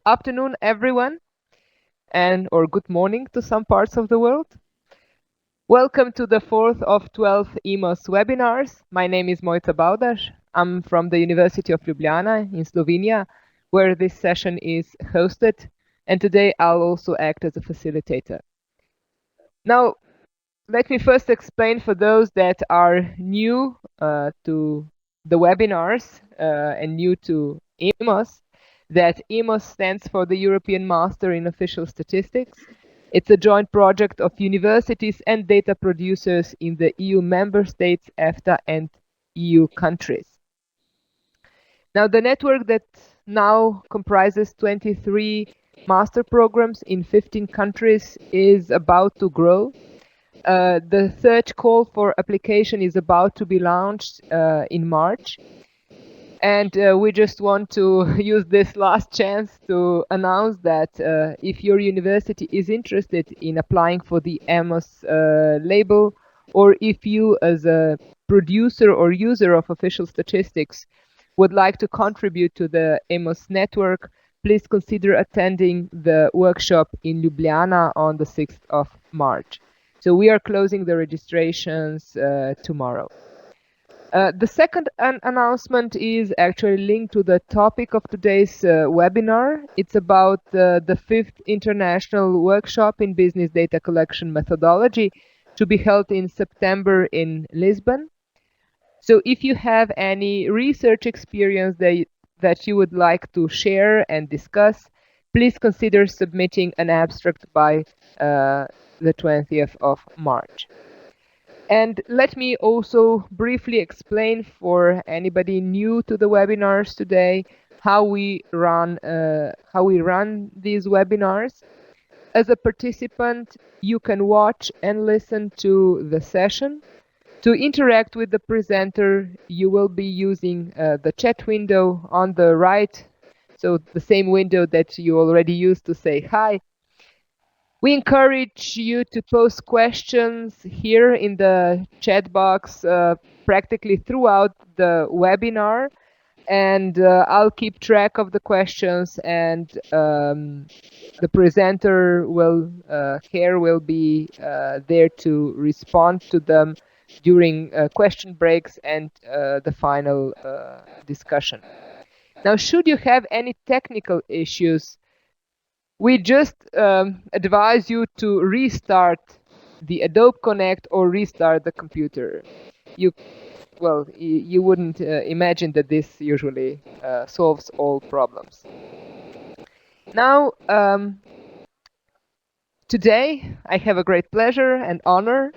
afternoon, everyone, or good morning to some parts of the world. Welcome to the 4th of 12 EMOS webinars. My name is Mojca Baudaš. I'm from the University of Ljubljana in Slovenia, where this session is hosted, and today I'll also act as a facilitator. Now, let me first explain for those that are new to the webinars and new to EMOS, that EMOS stands for the European Master in Official Statistics. It's a joint project of universities and data producers in the EU member states, EFTA, and EU countries. Now, the network that now comprises 23 master programs in 15 countries is about to grow. The third call for application is about to be launched in March. And we just want to use this last chance to announce that if your university is interested in applying for the EMOS label, or if you as a producer or user of official statistics would like to contribute to the EMOS network, please consider attending the workshop in Ljubljana on the 6th of March. So we are closing the registrations tomorrow. The second announcement is actually linked to the topic of today's webinar. It's about the 5th International Workshop in Business Data Collection Methodology to be held in September in Lisbon. So if you have any research experience that you would like to share and discuss, please consider submitting an abstract by the 20th of March. And let me also briefly explain for anybody new to the webinars today how we run these webinars. As a participant, you can watch and listen to the session. To interact with the presenter, you will be using the chat window on the right, so the same window that you already used to say hi. We encourage you to post questions here in the chat box practically throughout the webinar, and I'll keep track of the questions, and the presenter will be there to respond to them during question breaks and the final discussion. Now, should you have any technical issues, we just advise you to restart the Adobe Connect or restart the computer. You wouldn't imagine that this usually solves all problems. Now, today I have a great pleasure and honor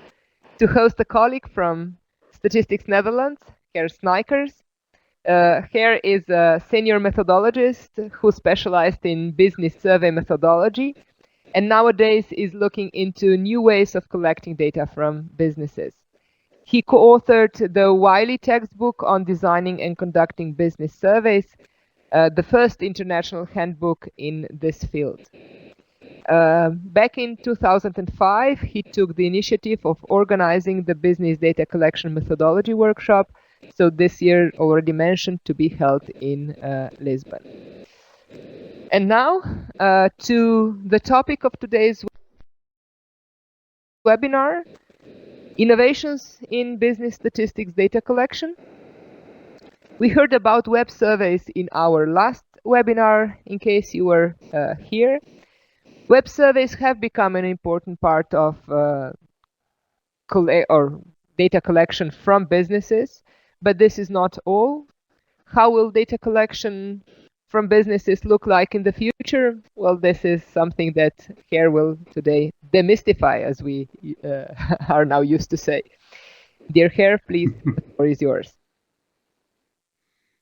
to host a colleague from Statistics Netherlands, Herr Snijkers. Herr is a senior methodologist who specialized in business survey methodology, and nowadays is looking into new ways of collecting data from businesses. He co-authored the Wiley textbook on designing and conducting business surveys, the first international handbook in this field. Back in 2005, he took the initiative of organizing the Business Data Collection Methodology Workshop, so this year already mentioned, to be held in Lisbon. And now to the topic of today's webinar, innovations in business statistics data collection. We heard about web surveys in our last webinar, in case you were here. Web surveys have become an important part of data collection from businesses, but this is not all. How will data collection from businesses look like in the future? Well, this is something that Herr will today demystify, as we are now used to say. Dear Herr, please, the floor is yours.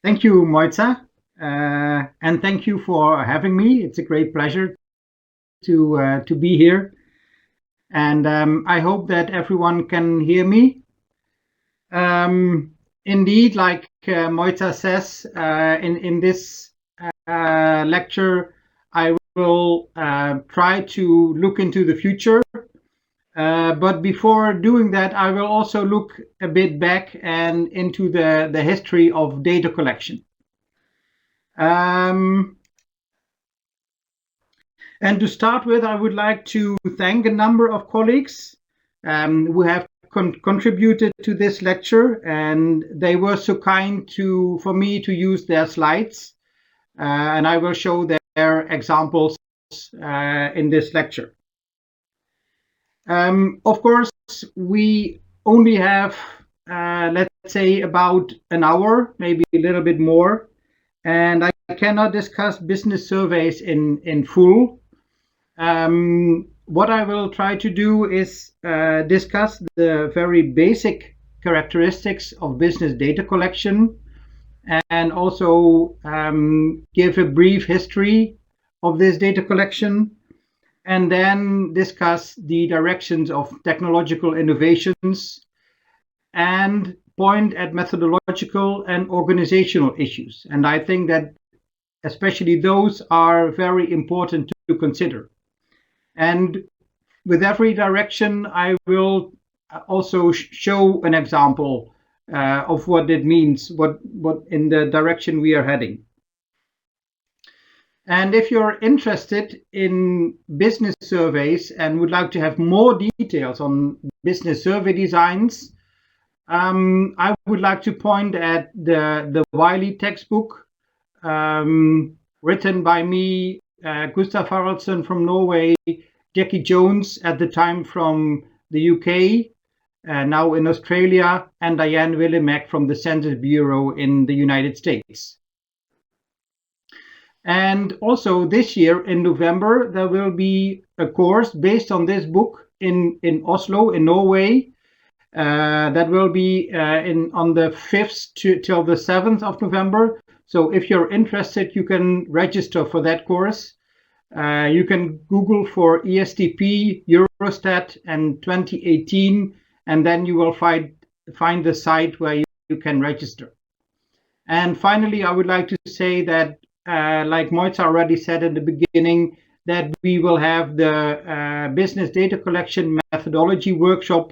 Thank you, Mojca, and thank you for having me. It's a great pleasure to be here, and I hope that everyone can hear me. Indeed, like Mojca says, in this lecture, I will try to look into the future. But before doing that, I will also look a bit back and into the history of data collection. And to start with, I would like to thank a number of colleagues who have contributed to this lecture, and they were so kind for me to use their slides, and I will show their examples in this lecture. Of course, we only have, let's say, about an hour, maybe a little bit more, and I cannot discuss business surveys in full. What I will try to do is discuss the very basic characteristics of business data collection, and also give a brief history of this data collection, and then discuss the directions of technological innovations and point at methodological and organizational issues. And I think that especially those are very important to consider. And with every direction, I will also show an example of what it means, what in the direction we are heading. And if you're interested in business surveys and would like to have more details on business survey designs, I would like to point at the Wiley textbook written by me, Gustav Haraldsson from Norway, Jackie Jones at the time from the UK, now in Australia, and Diane Willimack from the Census Bureau in the United States. And also this year in November, there will be a course based on this book in Oslo, in Norway. That will be on the 5th till the 7th of November. So if you're interested, you can register for that course. You can Google for ESTP, Eurostat, and 2018, and then you will find the site where you can register. And finally, I would like to say that, like Moitza already said in the beginning, that we will have the business data collection methodology workshop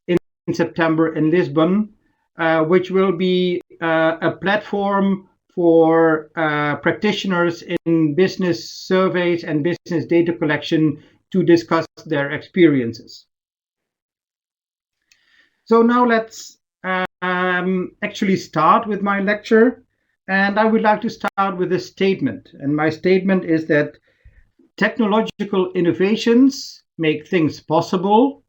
in September in Lisbon, which will be a platform for practitioners in business surveys and business data collection to discuss their experiences. So now let's actually start with my lecture. And I would like to start with a statement. And my statement is that technological innovations make things possible,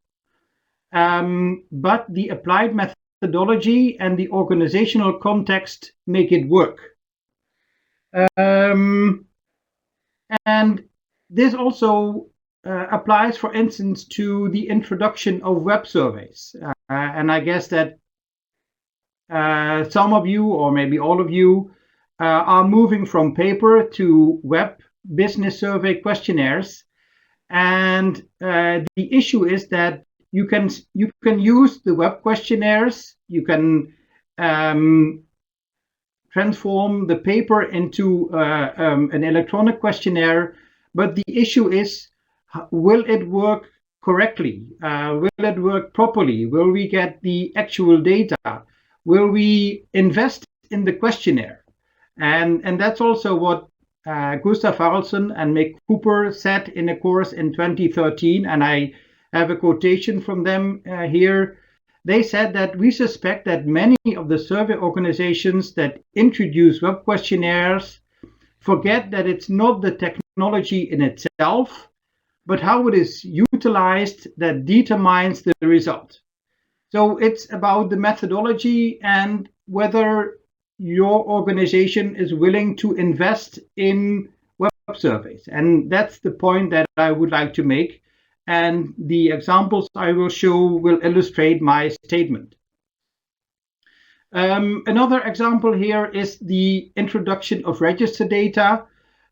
but the applied methodology and the organizational context make it work. And this also applies, for instance, to the introduction of web surveys. And I guess that some of you, or maybe all of you, are moving from paper to web business survey questionnaires. And the issue is that you can use the web questionnaires, you can transform the paper into an electronic questionnaire, but the issue is, will it work correctly? Will it work properly? Will we get the actual data? Will we invest in the questionnaire? And that's also what Gustav Haraldsson and Mick Cooper said in a course in 2013, and I have a quotation from them here. They said that we suspect that many of the survey organizations that introduce web questionnaires forget that it's not the technology in itself, but how it is utilized that determines the result. So it's about the methodology and whether your organization is willing to invest in web surveys. And that's the point that I would like to make. And the examples I will show will illustrate my statement. Another example here is the introduction of register data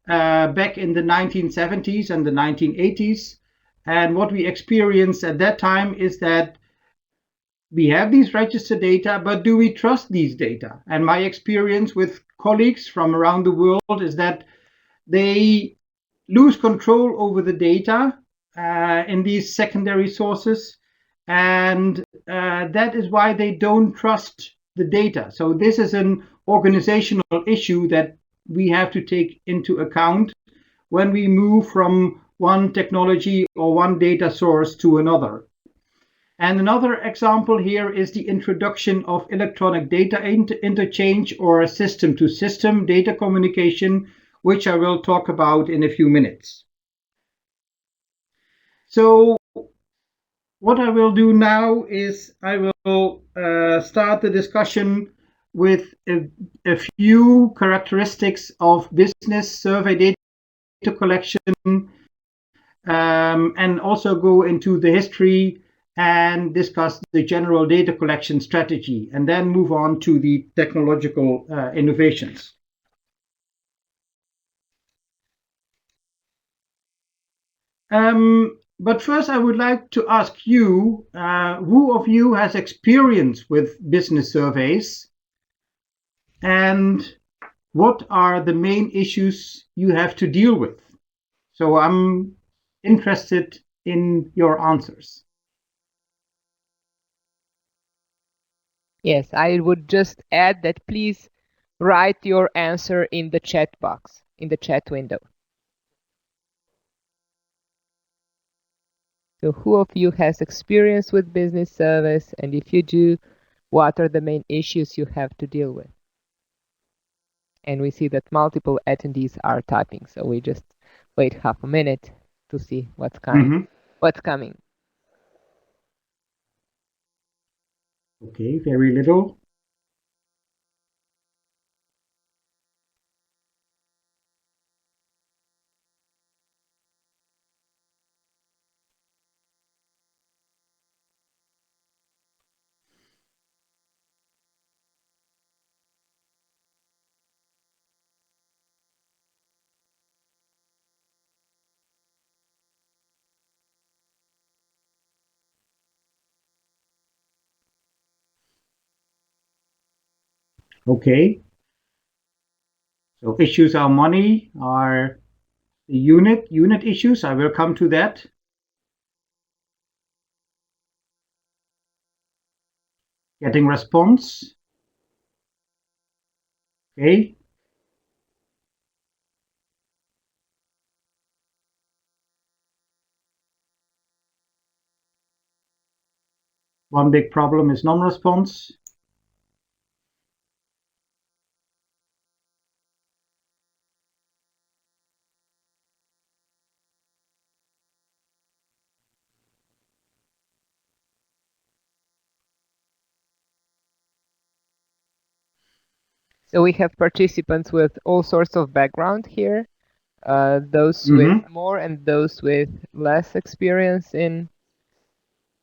back in the 1970s and the 1980s. And what we experienced at that time is that we have these register data, but do we trust these data? And my experience with colleagues from around the world is that they lose control over the data in these secondary sources, and that is why they don't trust the data. So this is an organizational issue that we have to take into account when we move from one technology or one data source to another. And another example here is the introduction of electronic data interchange or system-to-system data communication, which I will talk about in a few minutes. So what I will do now is I will start the discussion with a few characteristics of business survey data collection, and also go into the history and discuss the general data collection strategy, and then move on to the technological innovations. But first, I would like to ask you, who of you has experience with business surveys, and what are the main issues you have to deal with? So I'm interested in your answers. Yes, I would just add that please write your answer in the chat box, in the chat window. So who of you has experience with business surveys, and if you do, what are the main issues you have to deal with? And we see that multiple attendees are typing, so we just wait half a minute to see what's coming. What's coming? Okay, very little. Okay. So issues are money, are the unit issues. I will come to that. Getting response. Okay. One big problem is non-response. So we have participants with all sorts of background here, those with more and those with less experience in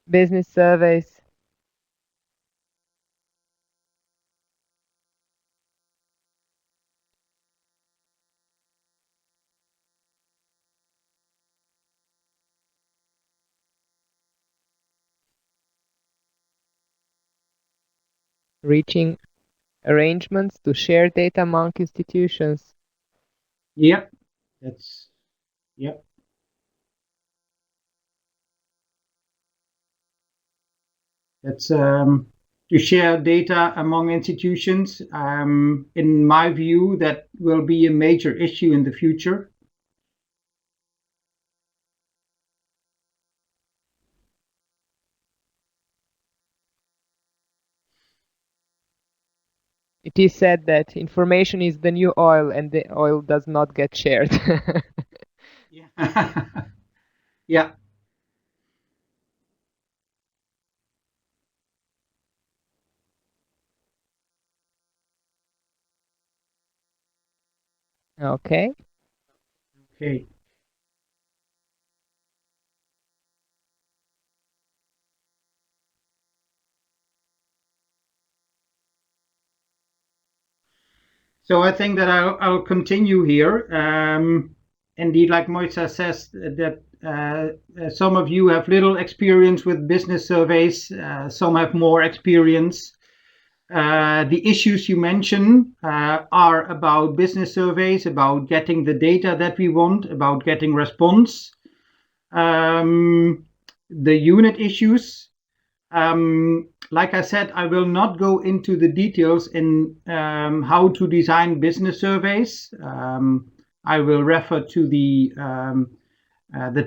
business surveys. Reaching arrangements to share data among institutions. Yep, that's, yep. That's to share data among institutions. In my view, that will be a major issue in the future. It is said that information is the new oil, and the oil does not get shared. Yeah. Yeah. Okay. Okay. So I think that I'll continue here. Indeed, like Moitza says, that some of you have little experience with business surveys. Some have more experience. The issues you mention are about business surveys, about getting the data that we want, about getting response. The unit issues. Like I said, I will not go into the details in how to design business surveys. I will refer to the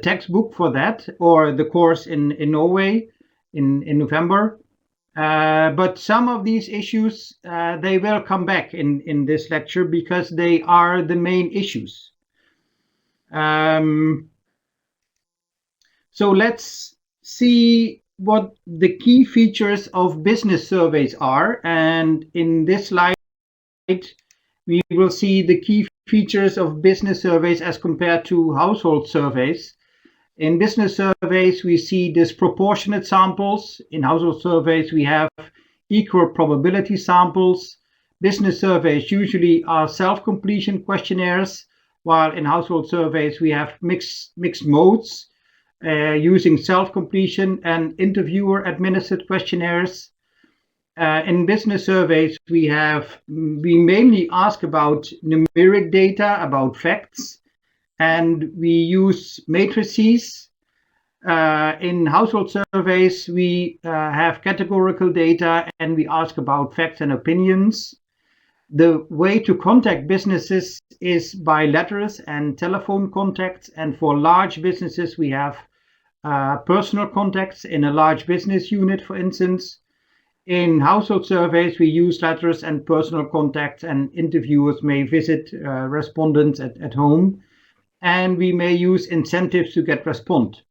textbook for that, or the course in Norway in November. But some of these issues, they will come back in this lecture because they are the main issues. So let's see what the key features of business surveys are. And in this slide, we will see the key features of business surveys as compared to household surveys. In business surveys, we see disproportionate samples. In household surveys, we have equal probability samples. Business surveys usually are self-completion questionnaires, while in household surveys, we have mixed modes using self-completion and interviewer-administered questionnaires. In business surveys, we mainly ask about numeric data, about facts, and we use matrices. In household surveys, we have categorical data and we ask about facts and opinions. The way to contact businesses is by letters and telephone contacts, and for large businesses, we have personal contacts in a large business unit, for instance. In household surveys, we use letters and personal contacts, and interviewers may visit respondents at home. And we may use incentives to get response.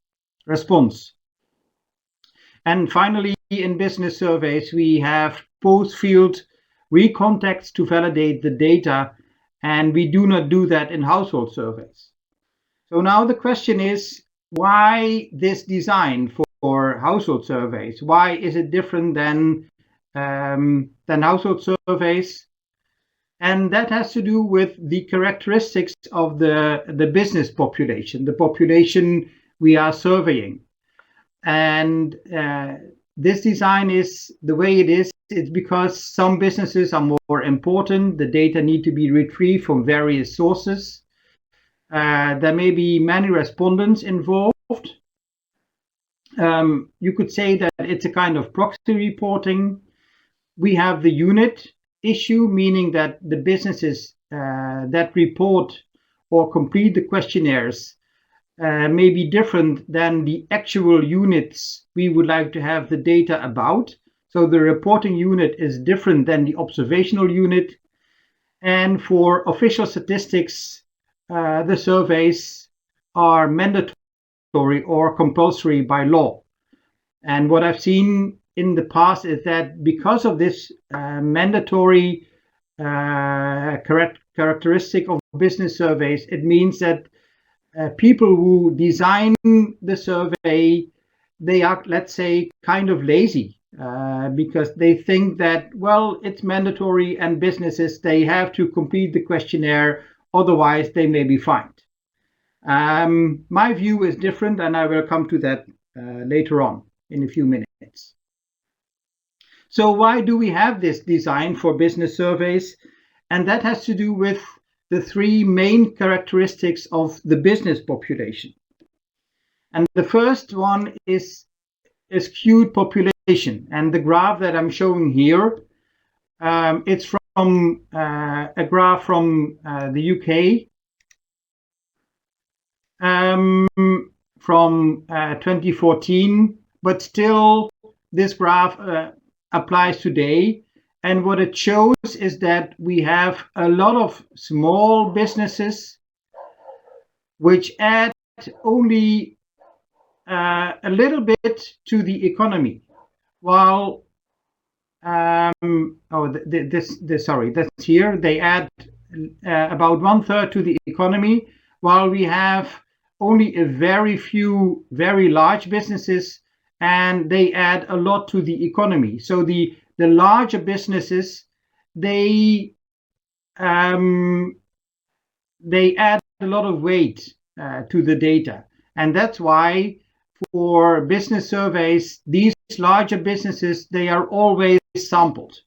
And finally, in business surveys, we have post-field recontacts to validate the data, and we do not do that in household surveys. So now the question is, why this design for household surveys? Why is it different than household surveys? And that has to do with the characteristics of the business population, the population we are surveying. And this design is the way it is. It's because some businesses are more important. The data need to be retrieved from various sources. There may be many respondents involved. You could say that it's a kind of proxy reporting. We have the unit issue, meaning that the businesses that report or complete the questionnaires may be different than the actual units we would like to have the data about. So the reporting unit is different than the observational unit. And for official statistics, the surveys are mandatory or compulsory by law. And what I've seen in the past is that because of this mandatory characteristic of business surveys, it means that people who design the survey, they are, let's say, kind of lazy because they think that, well, it's mandatory and businesses, they have to complete the questionnaire, otherwise they may be fined. My view is different, and I will come to that later on in a few minutes. So why do we have this design for business surveys? And that has to do with the three main characteristics of the business population. And the first one is a skewed population. And the graph that I'm showing here, it's from a graph from the UK from 2014, but still this graph applies today. And what it shows is that we have a lot of small businesses which add only a little bit to the economy, while that's here. They add about 1/3 to the economy, while we have only a very few very large businesses, and they add a lot to the economy. So the larger businesses, they add a lot of weight to the data, and that's why for business surveys, these larger businesses, they are always sampled.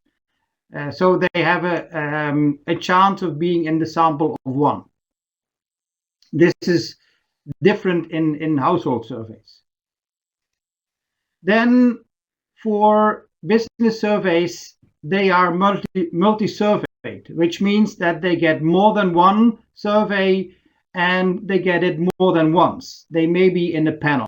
So they have a chance of being in the sample of one. This is different in household surveys. Then for business surveys, they are multi-survey. surveyed, which means that they get more than one survey and they get it more than once. They may be in a panel.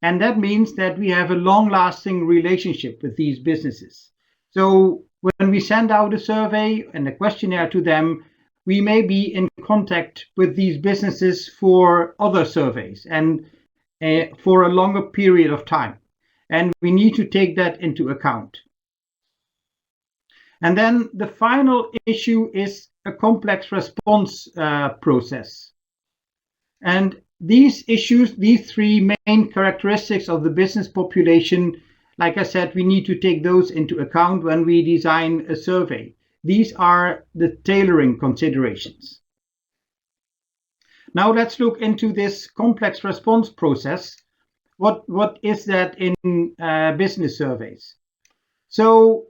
And that means that we have a long-lasting relationship with these businesses. So when we send out a survey and a questionnaire to them, we may be in contact with these businesses for other surveys and for a longer period of time. And we need to take that into account. And then the final issue is a complex response process. And these issues, these three main characteristics of the business population, like I said, we need to take those into account when we design a survey. These are the tailoring considerations. Now let's look into this complex response process. What is that in business surveys? So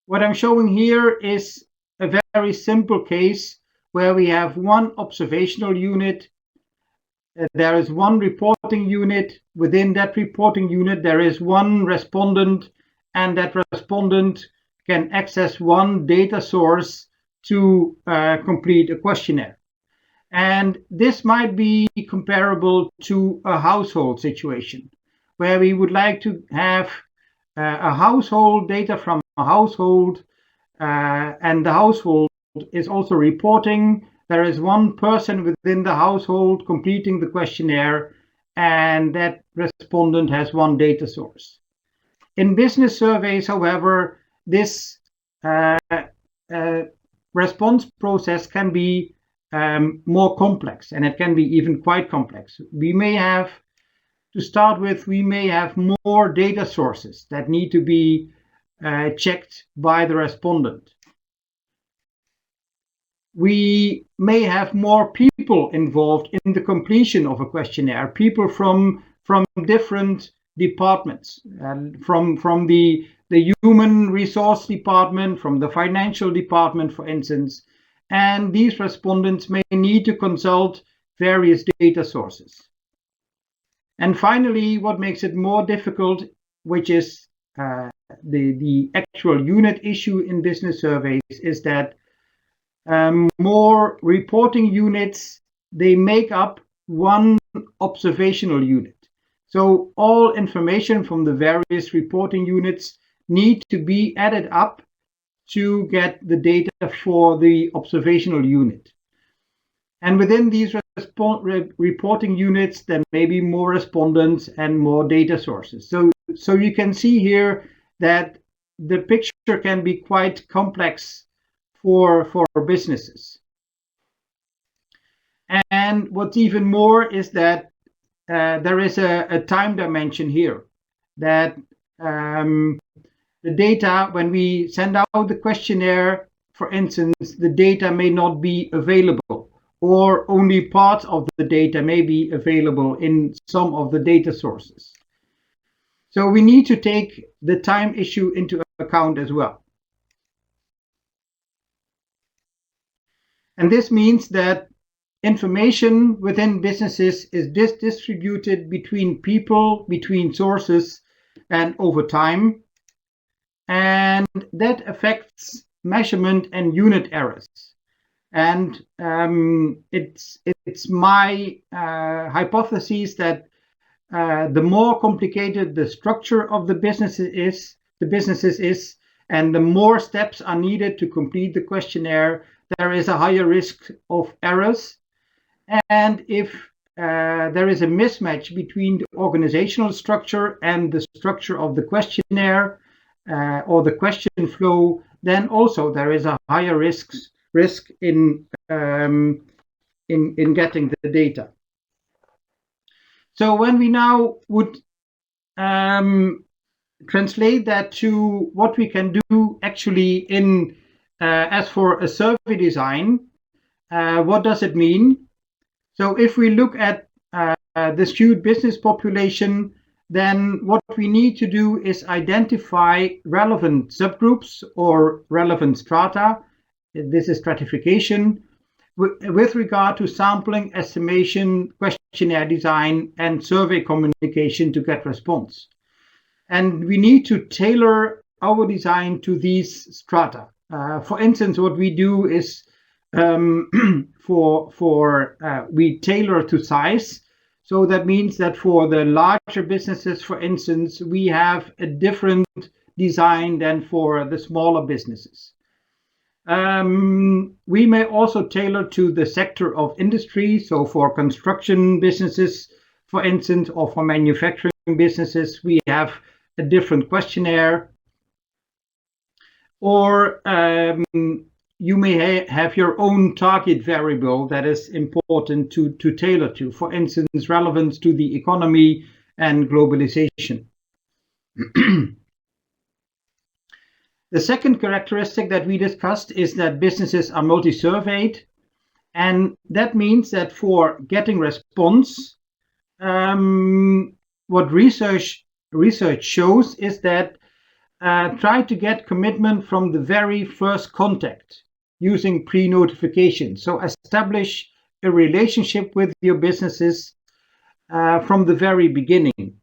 what I'm showing here is a very simple case where we have one observational unit. There is one reporting unit. Within that reporting unit, there is one respondent, and that respondent can access one data source to complete a questionnaire. And this might be comparable to a household situation, where we would like to have a household data from a household, and the household is also reporting. There is one person within the household completing the questionnaire, and that respondent has one data source. In business surveys, however, this response process can be more complex, and it can be even quite complex. To start with, we may have more data sources that need to be checked by the respondent. We may have more people involved in the completion of a questionnaire, people from different departments, from the human resource department, from the financial department, for instance, and these respondents may need to consult various data sources. And finally, what makes it more difficult, which is the actual unit issue in business surveys, is that more reporting units, they make up one observational unit. So all information from the various reporting units need to be added up to get the data for the observational unit. And within these reporting units, there may be more respondents and more data sources. So you can see here that the picture can be quite complex for businesses. And what's even more is that there is a time dimension here, that the data, when we send out the questionnaire, for instance, the data may not be available, or only parts of the data may be available in some of the data sources. So we need to take the time issue into account as well. And this means that information within businesses is distributed between people, between sources, and over time. And that affects measurement and unit errors. And it's my hypothesis that the more complicated the structure of the businesses is, and the more steps are needed to complete the questionnaire, there is a higher risk of errors. And if there is a mismatch between the organizational structure and the structure of the questionnaire or the question flow, then also there is a higher risk in getting the data. So when we now would translate that to what we can do actually in as for a survey design, what does it mean? So if we look at the skewed business population, then what we need to do is identify relevant subgroups or relevant strata. This is stratification with regard to sampling, estimation, questionnaire design, and survey communication to get response. And we need to tailor our design to these strata. For instance, what we do is we tailor to size. So that means that for the larger businesses, for instance, we have a different design than for the smaller businesses. We may also tailor to the sector of industry. So for construction businesses, for instance, or for manufacturing businesses, we have a different questionnaire. Or you may have your own target variable that is important to tailor to, for instance, relevance to the economy and globalization. The second characteristic that we discussed is that businesses are multi-surveyed, and that means that for getting response, what research shows is that try to get commitment from the very first contact using pre-notification. So establish a relationship with your businesses from the very beginning,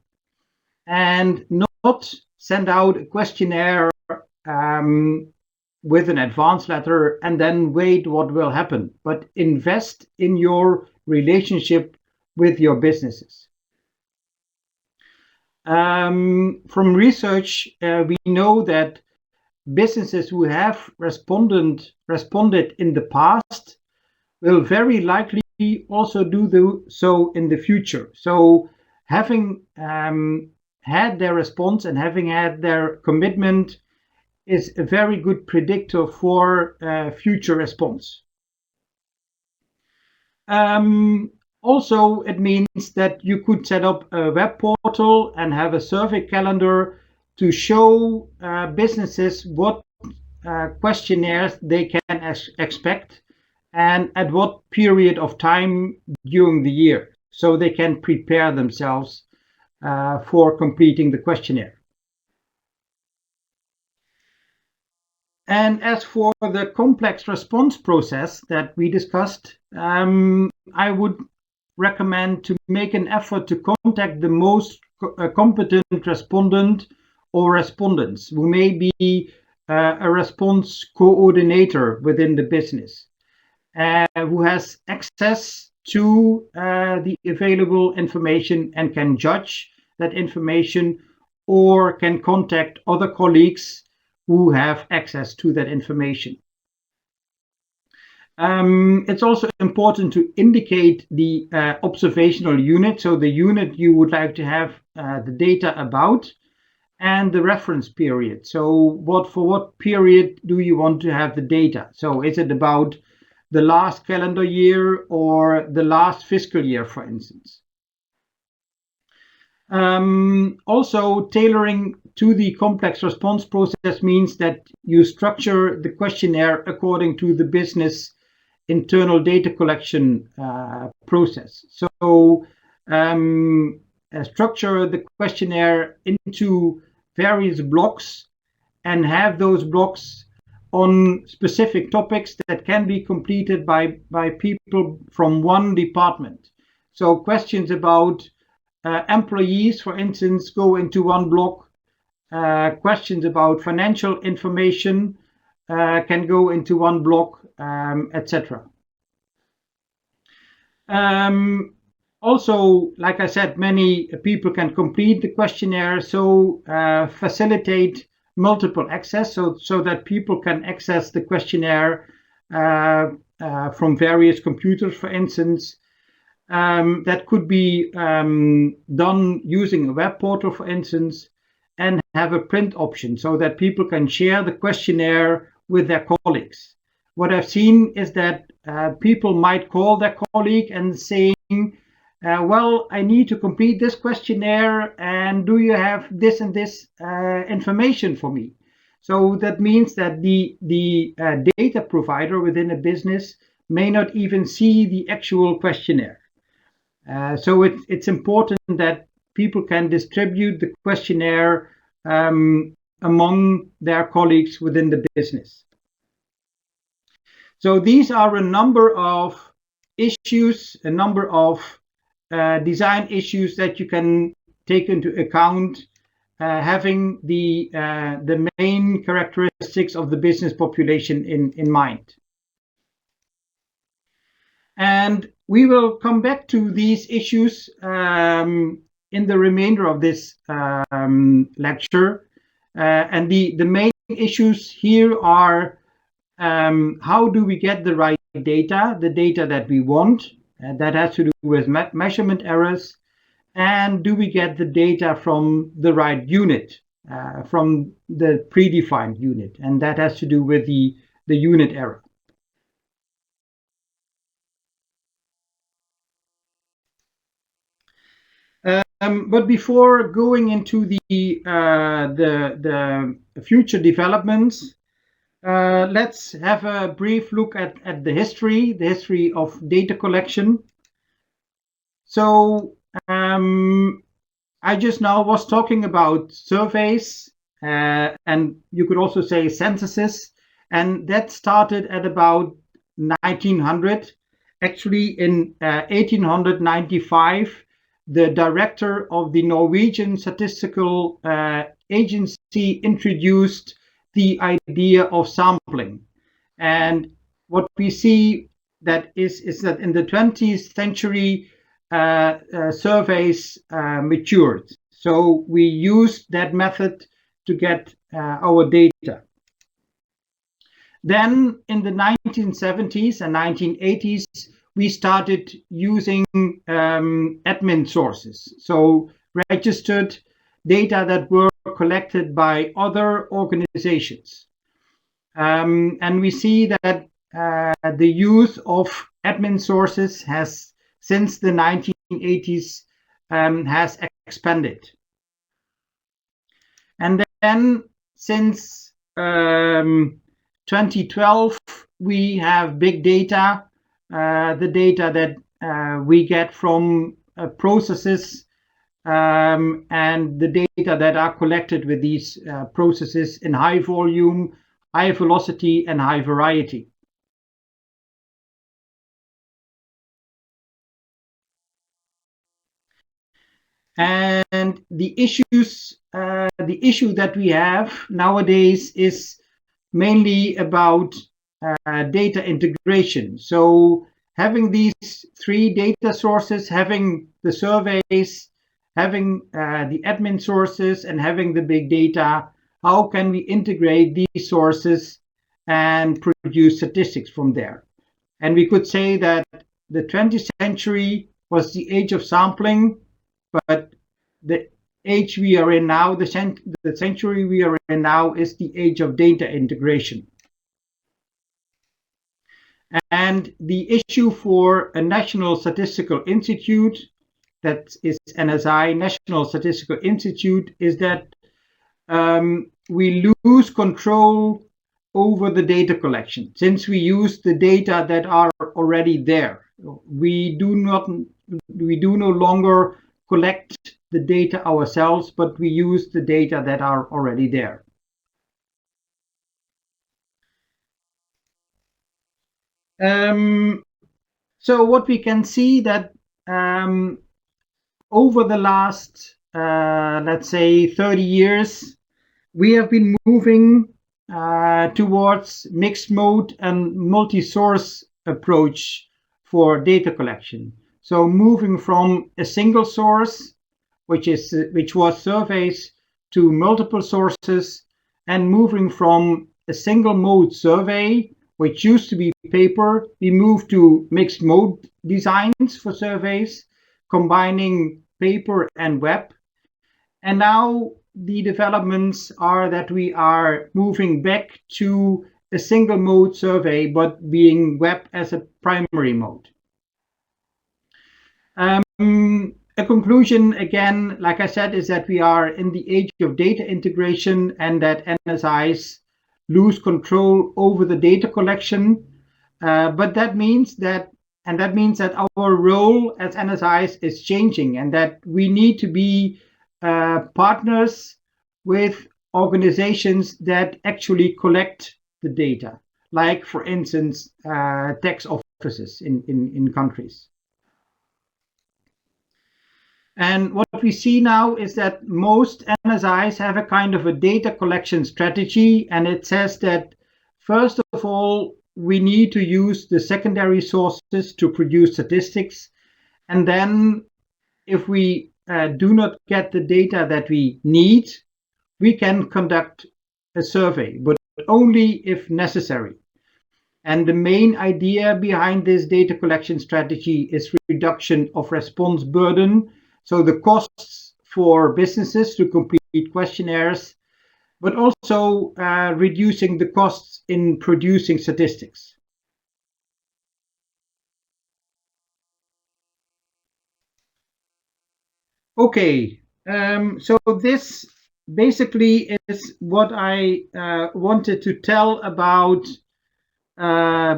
and not send out a questionnaire with an advance letter and then wait what will happen, but invest in your relationship with your businesses. From research, we know that businesses who have responded in the past will very likely also do so in the future. So having had their response and having had their commitment is a very good predictor for future response. Also, it means that you could set up a web portal and have a survey calendar to show businesses what questionnaires they can expect and at what period of time during the year, so they can prepare themselves for completing the questionnaire. And as for the complex response process that we discussed, I would recommend to make an effort to contact the most competent respondent or respondents who may be a response coordinator within the business, who has access to the available information and can judge that information, or can contact other colleagues who have access to that information. It's also important to indicate the observational unit, so the unit you would like to have the data about, and the reference period. So for what period do you want to have the data? So is it about the last calendar year or the last fiscal year, for instance? Also, tailoring to the complex response process means that you structure the questionnaire according to the business internal data collection process. So structure the questionnaire into various blocks and have those blocks on specific topics that can be completed by people from one department. So questions about employees, for instance, go into one block. Questions about financial information can go into one block, etc. Also, like I said, many people can complete the questionnaire, so facilitate multiple access so that people can access the questionnaire from various computers, for instance. That could be done using a web portal, for instance, and have a print option so that people can share the questionnaire with their colleagues. What I've seen is that people might call their colleague and saying, well, I need to complete this questionnaire, and do you have this and this information for me? So that means that the data provider within a business may not even see the actual questionnaire. So it's important that people can distribute the questionnaire among their colleagues within the business. So these are a number of issues, a number of design issues that you can take into account having the main characteristics of the business population in mind. And we will come back to these issues in the remainder of this lecture. And the main issues here are how do we get the right data, the data that we want, that has to do with measurement errors, and do we get the data from the right unit, from the predefined unit, and that has to do with the unit error. But before going into the future developments, let's have a brief look at the history of data collection. So I just now was talking about surveys, and you could also say censuses, and that started at about 1900. Actually, in 1895, the director of the Norwegian Statistical Agency introduced the idea of sampling. And what we see that is that in the 20th century, surveys matured. So we used that method to get our data. Then in the 1970s and 1980s, we started using admin sources, so registered data that were collected by other organizations. And we see that the use of admin sources has, since the 1980s, has expanded. And then since 2012, we have big data, the data that we get from processes and the data that are collected with these processes in high volume, high velocity, and high variety. And the issue that we have nowadays is mainly about data integration. So having these three data sources, having the surveys, having the admin sources, and having the big data, how can we integrate these sources and produce statistics from there? And we could say that the 20th century was the age of sampling, but the age we are in now, the century we are in now, is the age of data integration. And the issue for a National Statistical Institute, that is NSI, National Statistical Institute, is that we lose control over the data collection. Since we use the data that are already there, we do no longer collect the data ourselves, but we use the data that are already there. So what we can see that over the last, let's say, 30 years, we have been moving towards mixed mode and multi-source approach for data collection. So moving from a single source, which was surveys, to multiple sources, and moving from a single mode survey, which used to be paper, we moved to mixed mode designs for surveys, combining paper and web. And now the developments are that we are moving back to a single mode survey, but being web as a primary mode. A conclusion, again, like I said, is that we are in the age of data integration and that NSIs lose control over the data collection. But that means that our role as NSIs is changing, and that we need to be partners with organizations that actually collect the data, like, for instance, tax offices in countries. And what we see now is that most NSIs have a kind of a data collection strategy, and it says that first of all, we need to use the secondary sources to produce statistics. And then if we do not get the data that we need, we can conduct a survey, but only if necessary. And the main idea behind this data collection strategy is reduction of response burden. So the costs for businesses to complete questionnaires, but also reducing the costs in producing statistics. Okay, so this basically is what I wanted to tell about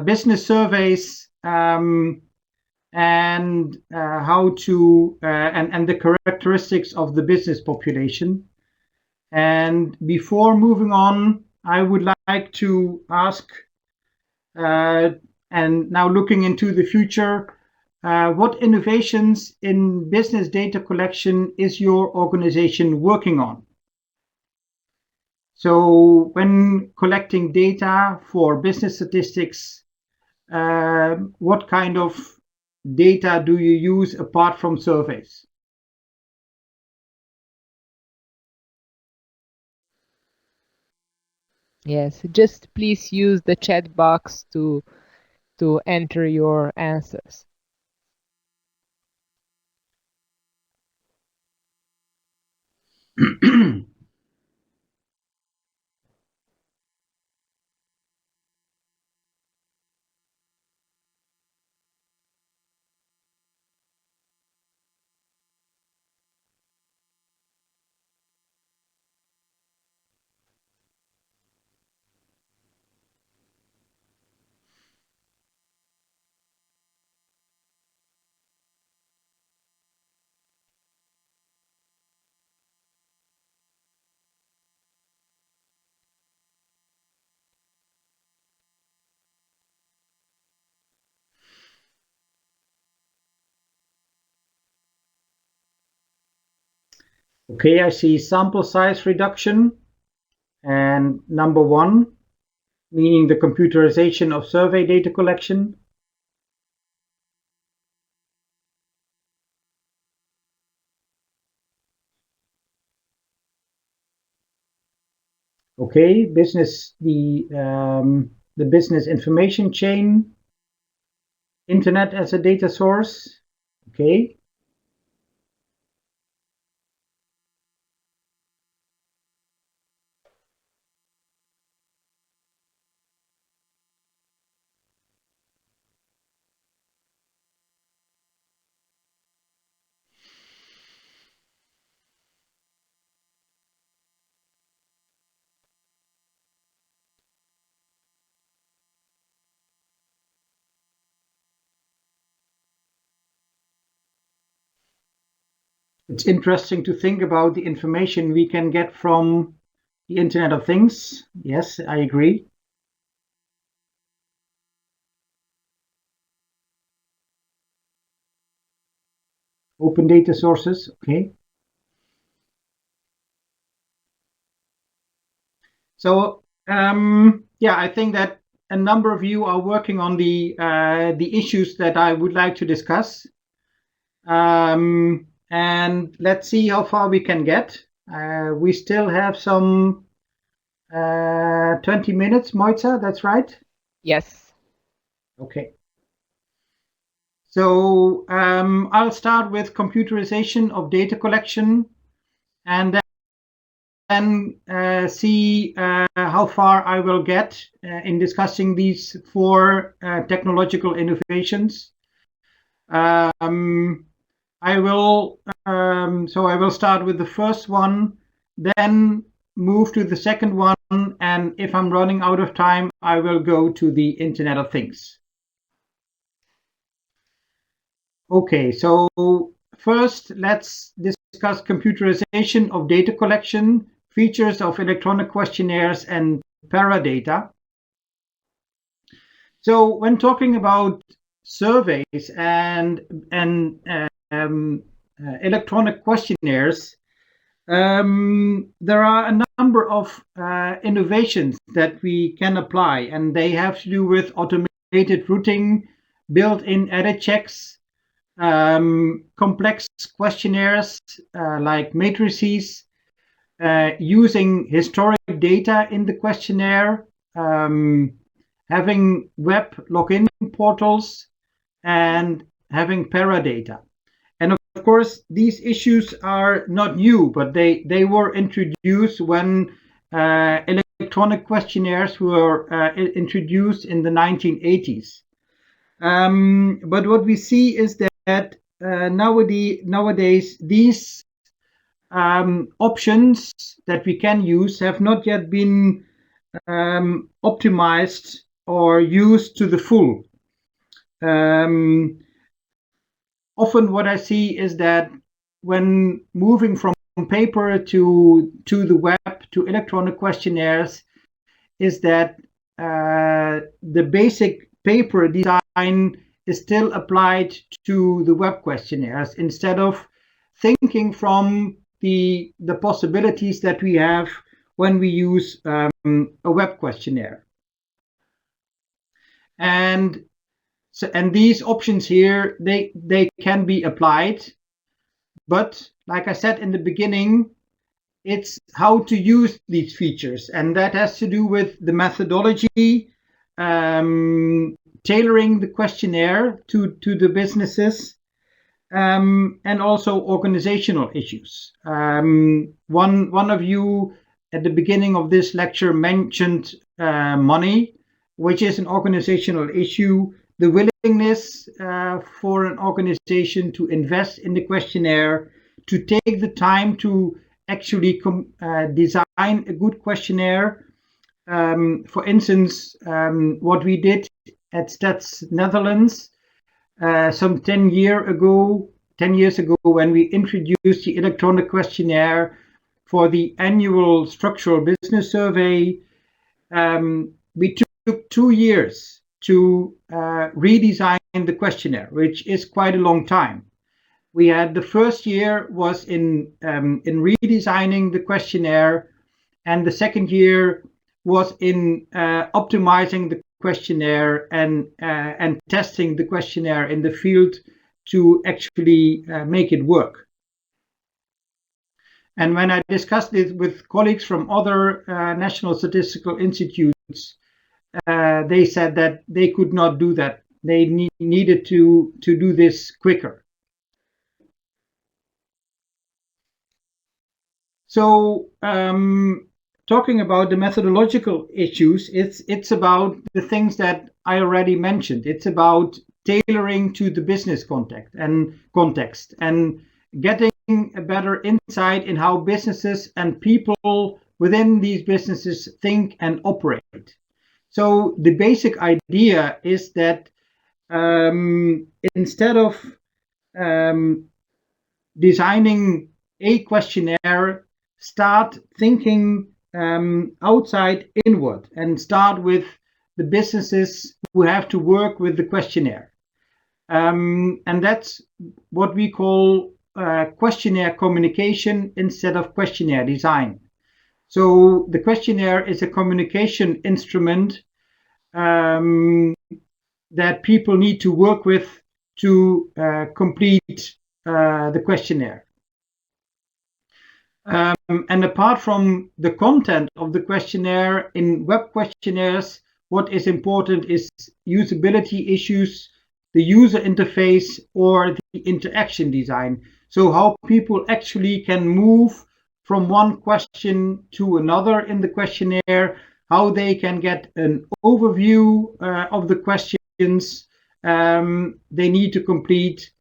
business surveys and how to and the characteristics of the business population. And before moving on, I would like to ask, and now looking into the future, what innovations in business data collection is your organization working on? So when collecting data for business statistics, what kind of data do you use apart from surveys? Yes, just please use the chat box to enter your answers. Okay, I see sample size reduction and number one, meaning the computerization of survey data collection. Okay, the business information chain, internet as a data source. Okay. It's interesting to think about the information we can get from the Internet of Things. Yes, I agree. Open data sources. Okay. So yeah, I think that a number of you are working on the issues that I would like to discuss. And let's see how far we can get. We still have some 20 minutes, Moitza, that's right? Yes. Okay. So I'll start with computerization of data collection and then see how far I will get in discussing these four technological innovations. I will start with the first one, then move to the second one, and if I'm running out of time, I will go to the Internet of Things. Okay, so first let's discuss computerization of data collection, features of electronic questionnaires, and paradata. So when talking about surveys and electronic questionnaires, there are a number of innovations that we can apply, and they have to do with automated routing, built-in edit checks, complex questionnaires like matrices, using historic data in the questionnaire, having web login portals, and having paradata. And of course, these issues are not new, but they were introduced when electronic questionnaires were introduced in the 1980s. But what we see is that nowadays these options that we can use have not yet been optimized or used to the full. Often what I see is that when moving from paper to the web to electronic questionnaires, is that the basic paper design is still applied to the web questionnaires instead of thinking from the possibilities that we have when we use a web questionnaire. And these options here, they can be applied, but like I said in the beginning, it's how to use these features, and that has to do with the methodology, tailoring the questionnaire to the businesses, and also organizational issues. One of you at the beginning of this lecture mentioned money, which is an organizational issue. The willingness for an organization to invest in the questionnaire, to take the time to actually design a good questionnaire. For instance, what we did at Stats Netherlands some 10 years ago, when we introduced the electronic questionnaire for the annual structural business survey, we took 2 years to redesign the questionnaire, which is quite a long time. We had the first year was in redesigning the questionnaire, and the second year was in optimizing the questionnaire and testing the questionnaire in the field to actually make it work. And when I discussed it with colleagues from other national statistical institutes, they said that they could not do that. They needed to do this quicker. So talking about the methodological issues, it's about the things that I already mentioned. It's about tailoring to the business context and getting a better insight in how businesses and people within these businesses think and operate. So the basic idea is that instead of designing a questionnaire, start thinking outside inward and start with the businesses who have to work with the questionnaire. And that's what we call questionnaire communication instead of questionnaire design. So the questionnaire is a communication instrument that people need to work with to complete the questionnaire. And apart from the content of the questionnaire, in web questionnaires, what is important is usability issues, the user interface, or the interaction design. So how people actually can move from one question to another in the questionnaire, how they can get an overview of the questions they need to complete,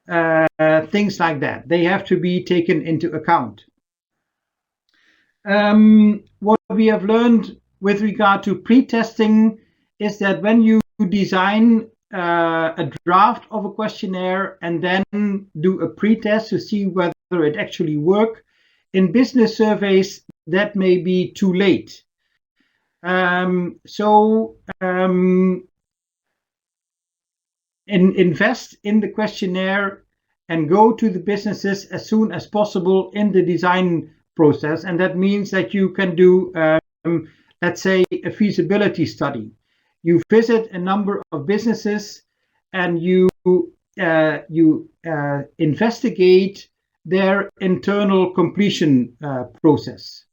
things like that. They have to be taken into account. What we have learned with regard to pre-testing is that when you design a draft of a questionnaire and then do a pre-test to see whether it actually works, in business surveys that may be too late. Invest in the questionnaire and go to the businesses as soon as possible in the design process. And that means that you can do, let's say, a feasibility study. You visit a number of businesses and you investigate their internal completion process.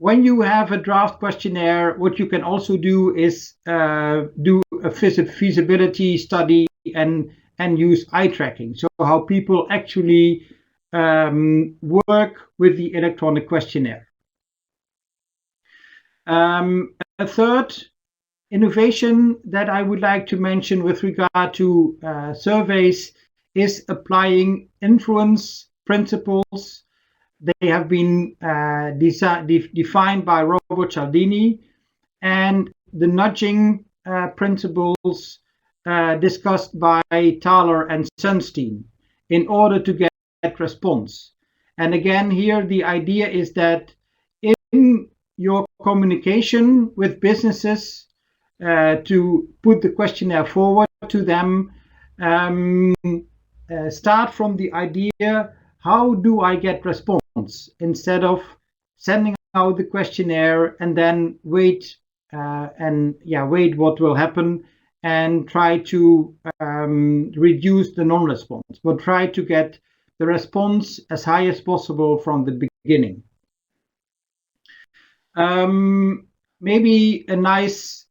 When you have a draft questionnaire, what you can also do is do a feasibility study and use eye tracking. So how people actually work with the electronic questionnaire. A third innovation that I would like to mention with regard to surveys is applying influence principles. They have been defined by Robert Cialdini, and the nudging principles discussed by Thaler and Sunstein in order to get response. And again, here the idea is that in your communication with businesses, to put the questionnaire forward to them, start from the idea, how do I get response, instead of sending out the questionnaire and then wait what will happen and try to reduce the non-response, but try to get the response as high as possible from the beginning. Maybe a nice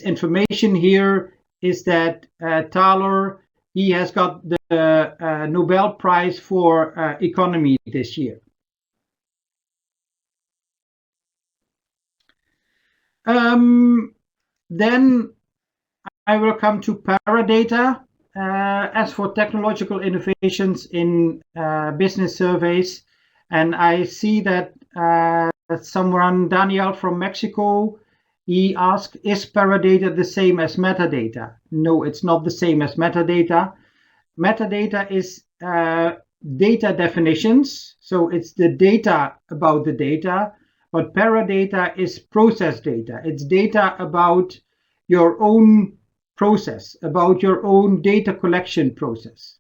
information here is that Thaler, he has got the Nobel Prize for Economy this year. Then I will come to paradata. As for technological innovations in business surveys, and I see that someone, Daniel from Mexico, he asked, is paradata the same as metadata? No, it's not the same as metadata. Metadata is data definitions, so it's the data about the data, but paradata is process data. It's data about your own process, about your own data collection process.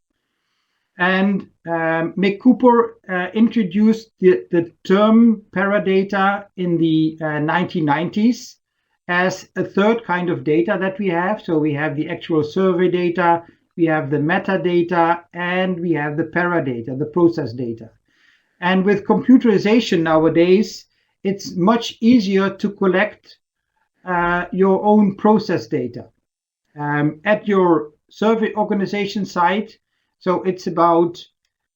And Mick Cooper introduced the term paradata in the 1990s as a third kind of data that we have. So we have the actual survey data, we have the metadata, and we have the paradata, the process data. And with computerization nowadays, it's much easier to collect your own process data at your survey organization site. So it's about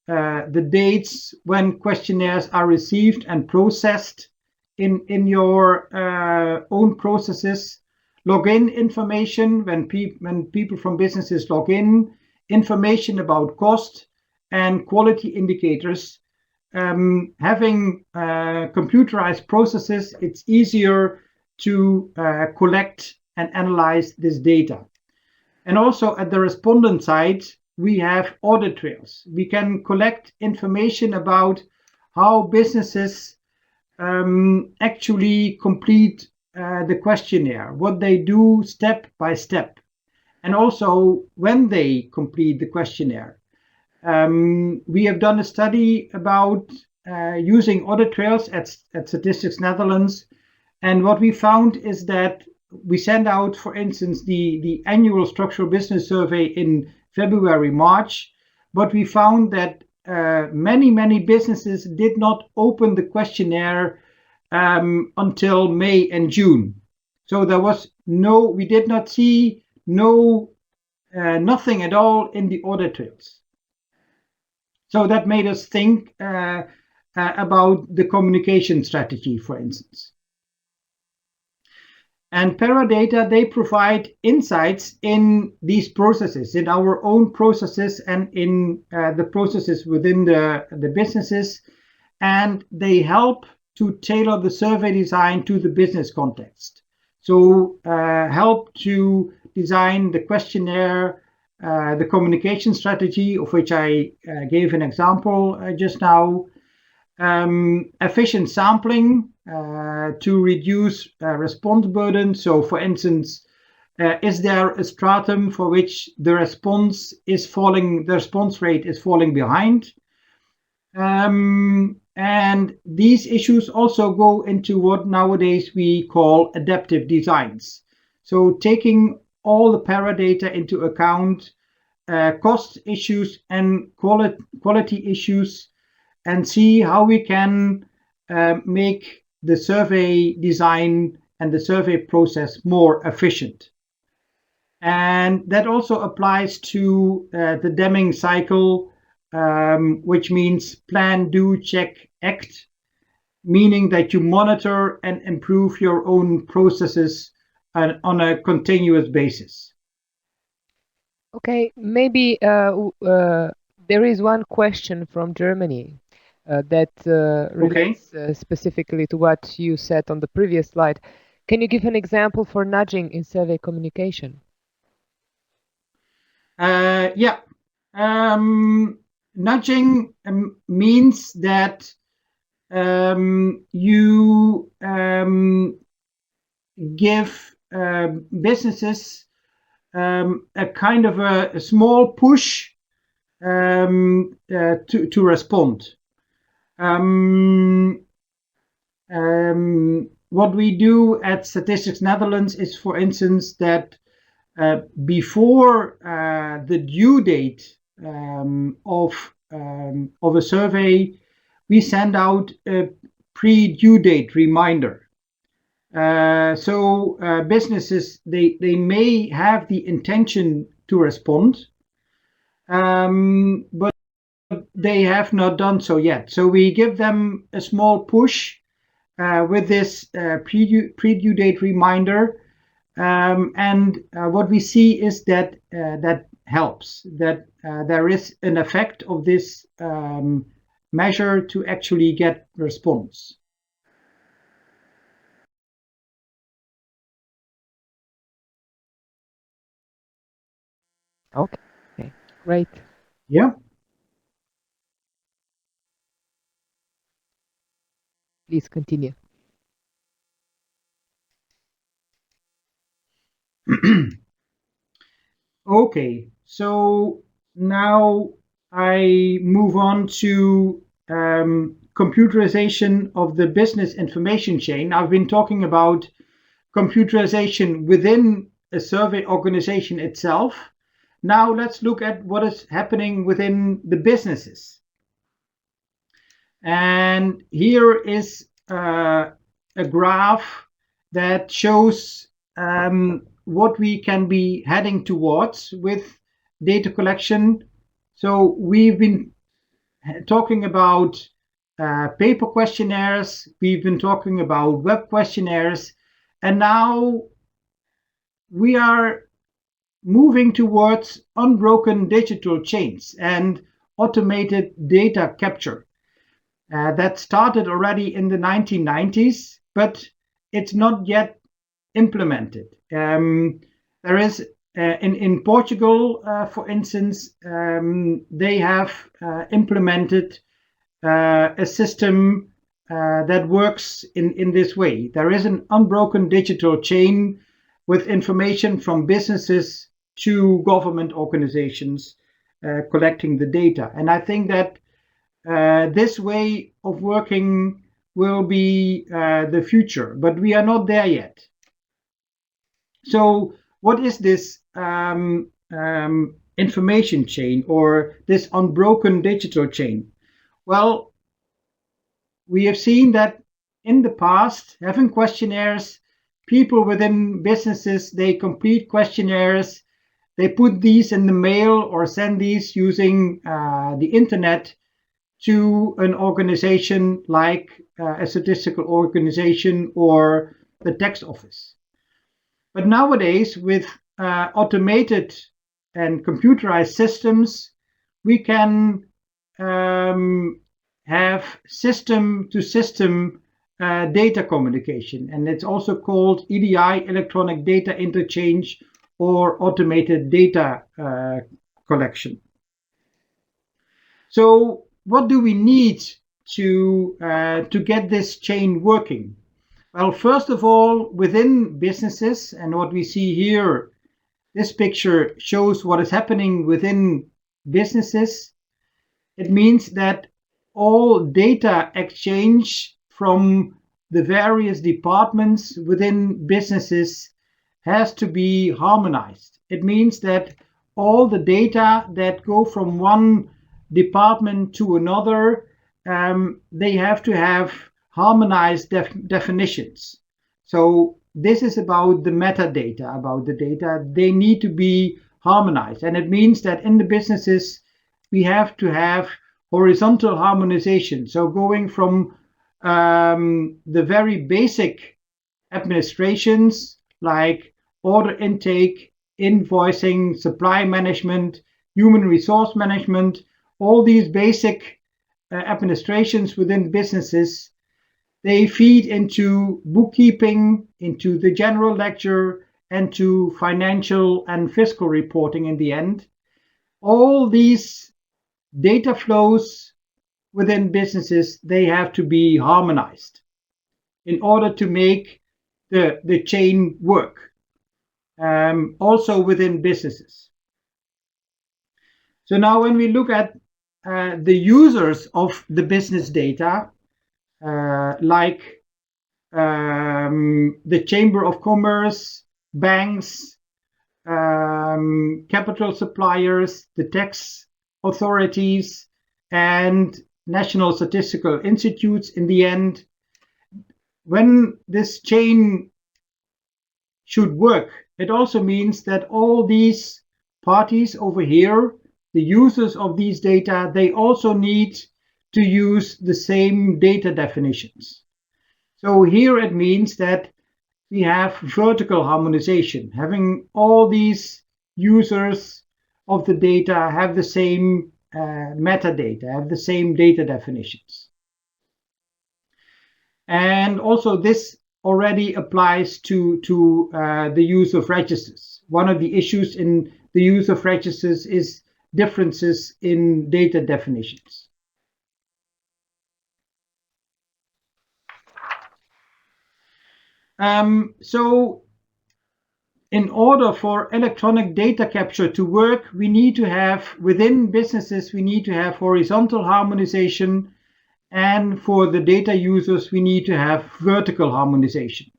the dates when questionnaires are received and processed in your own processes, login information when people from businesses log in, information about cost and quality indicators. Having computerized processes, it's easier to collect and analyze this data. And also at the respondent side, we have audit trails. We can collect information about how businesses actually complete the questionnaire, what they do step by step, and also when they complete the questionnaire. We have done a study about using audit trails at Statistics Netherlands, and what we found is that we send out, for instance, the annual structural business survey in February, March, but we found that many businesses did not open the questionnaire until May and June. So there was we did not see nothing at all in the audit trails. So that made us think about the communication strategy, for instance. And paradata, they provide insights in these processes, in our own processes and in the processes within the businesses. And they help to tailor the survey design to the business context. So help to design the questionnaire, the communication strategy, of which I gave an example just now, efficient sampling to reduce response burden. So for instance, Is there a stratum for which the response rate is falling behind? And these issues also go into what nowadays we call adaptive designs. So taking all the paradata into account, cost issues and quality issues, and see how we can make the survey design and the survey process more efficient. And that also applies to the Deming cycle, which means plan, do, check, act, meaning that you monitor and improve your own processes on a continuous basis. Okay, maybe there is one question from Germany that relates specifically to what you said on the previous slide. Can you give an example for nudging in survey communication? Yeah. Nudging means that you give businesses a kind of a small push to respond. What we do at Statistics Netherlands is, for instance, that before the due date of a survey, we send out a pre-due date reminder. So businesses, they may have the intention to respond, but they have not done so yet. So we give them a small push with this pre-due date reminder. And what we see is that that helps, that there is an effect of this measure to actually get response. Okay, great. Yeah. Please continue. Okay, so now I move on to computerization of the business information chain. I've been talking about computerization within a survey organization itself. Now let's look at what is happening within the businesses. And here is a graph that shows what we can be heading towards with data collection. So we've been talking about paper questionnaires, we've been talking about web questionnaires, and now we are moving towards unbroken digital chains and automated data capture. That started already in the 1990s, but it's not yet implemented. There is in Portugal, for instance, they have implemented a system that works in this way. There is an unbroken digital chain with information from businesses to government organizations collecting the data. And I think that this way of working will be the future, but we are not there yet. So what is this information chain or this unbroken digital chain? Well, we have seen that in the past, having questionnaires, people within businesses, they complete questionnaires, they put these in the mail or send these using the internet to an organization like a statistical organization or the tax office. But nowadays, with automated and computerized systems, we can have system-to-system data communication, and it's also called EDI, electronic data interchange, or automated data collection. So what do we need to get this chain working? Well, first of all, within businesses, and what we see here, this picture shows what is happening within businesses. It means that all data exchange from the various departments within businesses has to be harmonized. It means that all the data that go from one department to another, they have to have harmonized definitions. So this is about the metadata, about the data. They need to be harmonized. And it means that in the businesses, we have to have horizontal harmonization. So going from the very basic administrations like order intake, invoicing, supply management, human resource management, all these basic administrations within businesses, they feed into bookkeeping, into the general ledger, and to financial and fiscal reporting in the end. All these data flows within businesses, they have to be harmonized in order to make the chain work, also within businesses. So now when we look at the users of the business data, like the Chamber of Commerce, banks, capital suppliers, the tax authorities, and national statistical institutes in the end, when this chain should work, it also means that all these parties over here, the users of these data, they also need to use the same data definitions. So here it means that we have vertical harmonization, having all these users of the data have the same metadata, have the same data definitions. And also this already applies to the use of registers. One of the issues in the use of registers is differences in data definitions. So in order for electronic data capture to work, we need to have, within businesses, we need to have horizontal harmonization, and for the data users, we need to have vertical harmonization.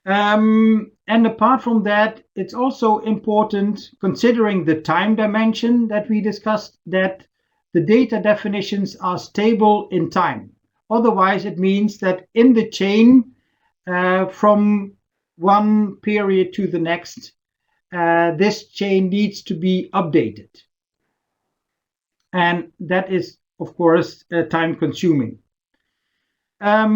And apart from that, it's also important, considering the time dimension that we discussed, that the data definitions are stable in time. Otherwise, it means that in the chain, from one period to the next, this chain needs to be updated. And that is, of course, time consuming. A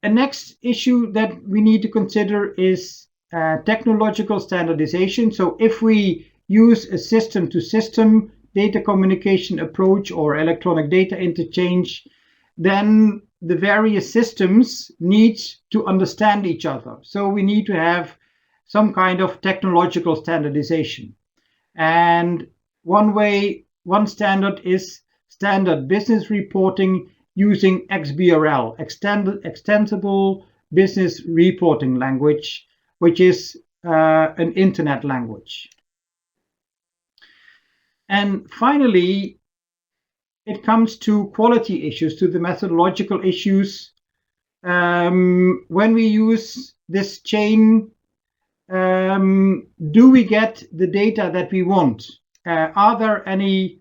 next issue that we need to consider is technological standardization. So if we use a system-to-system data communication approach or electronic data interchange, then the various systems need to understand each other. So we need to have some kind of technological standardization. And one standard is standard business reporting using XBRL, Extensible Business Reporting Language, which is an internet language. And finally, it comes to quality issues, to the methodological issues. When we use this chain, do we get the data that we want? Are there any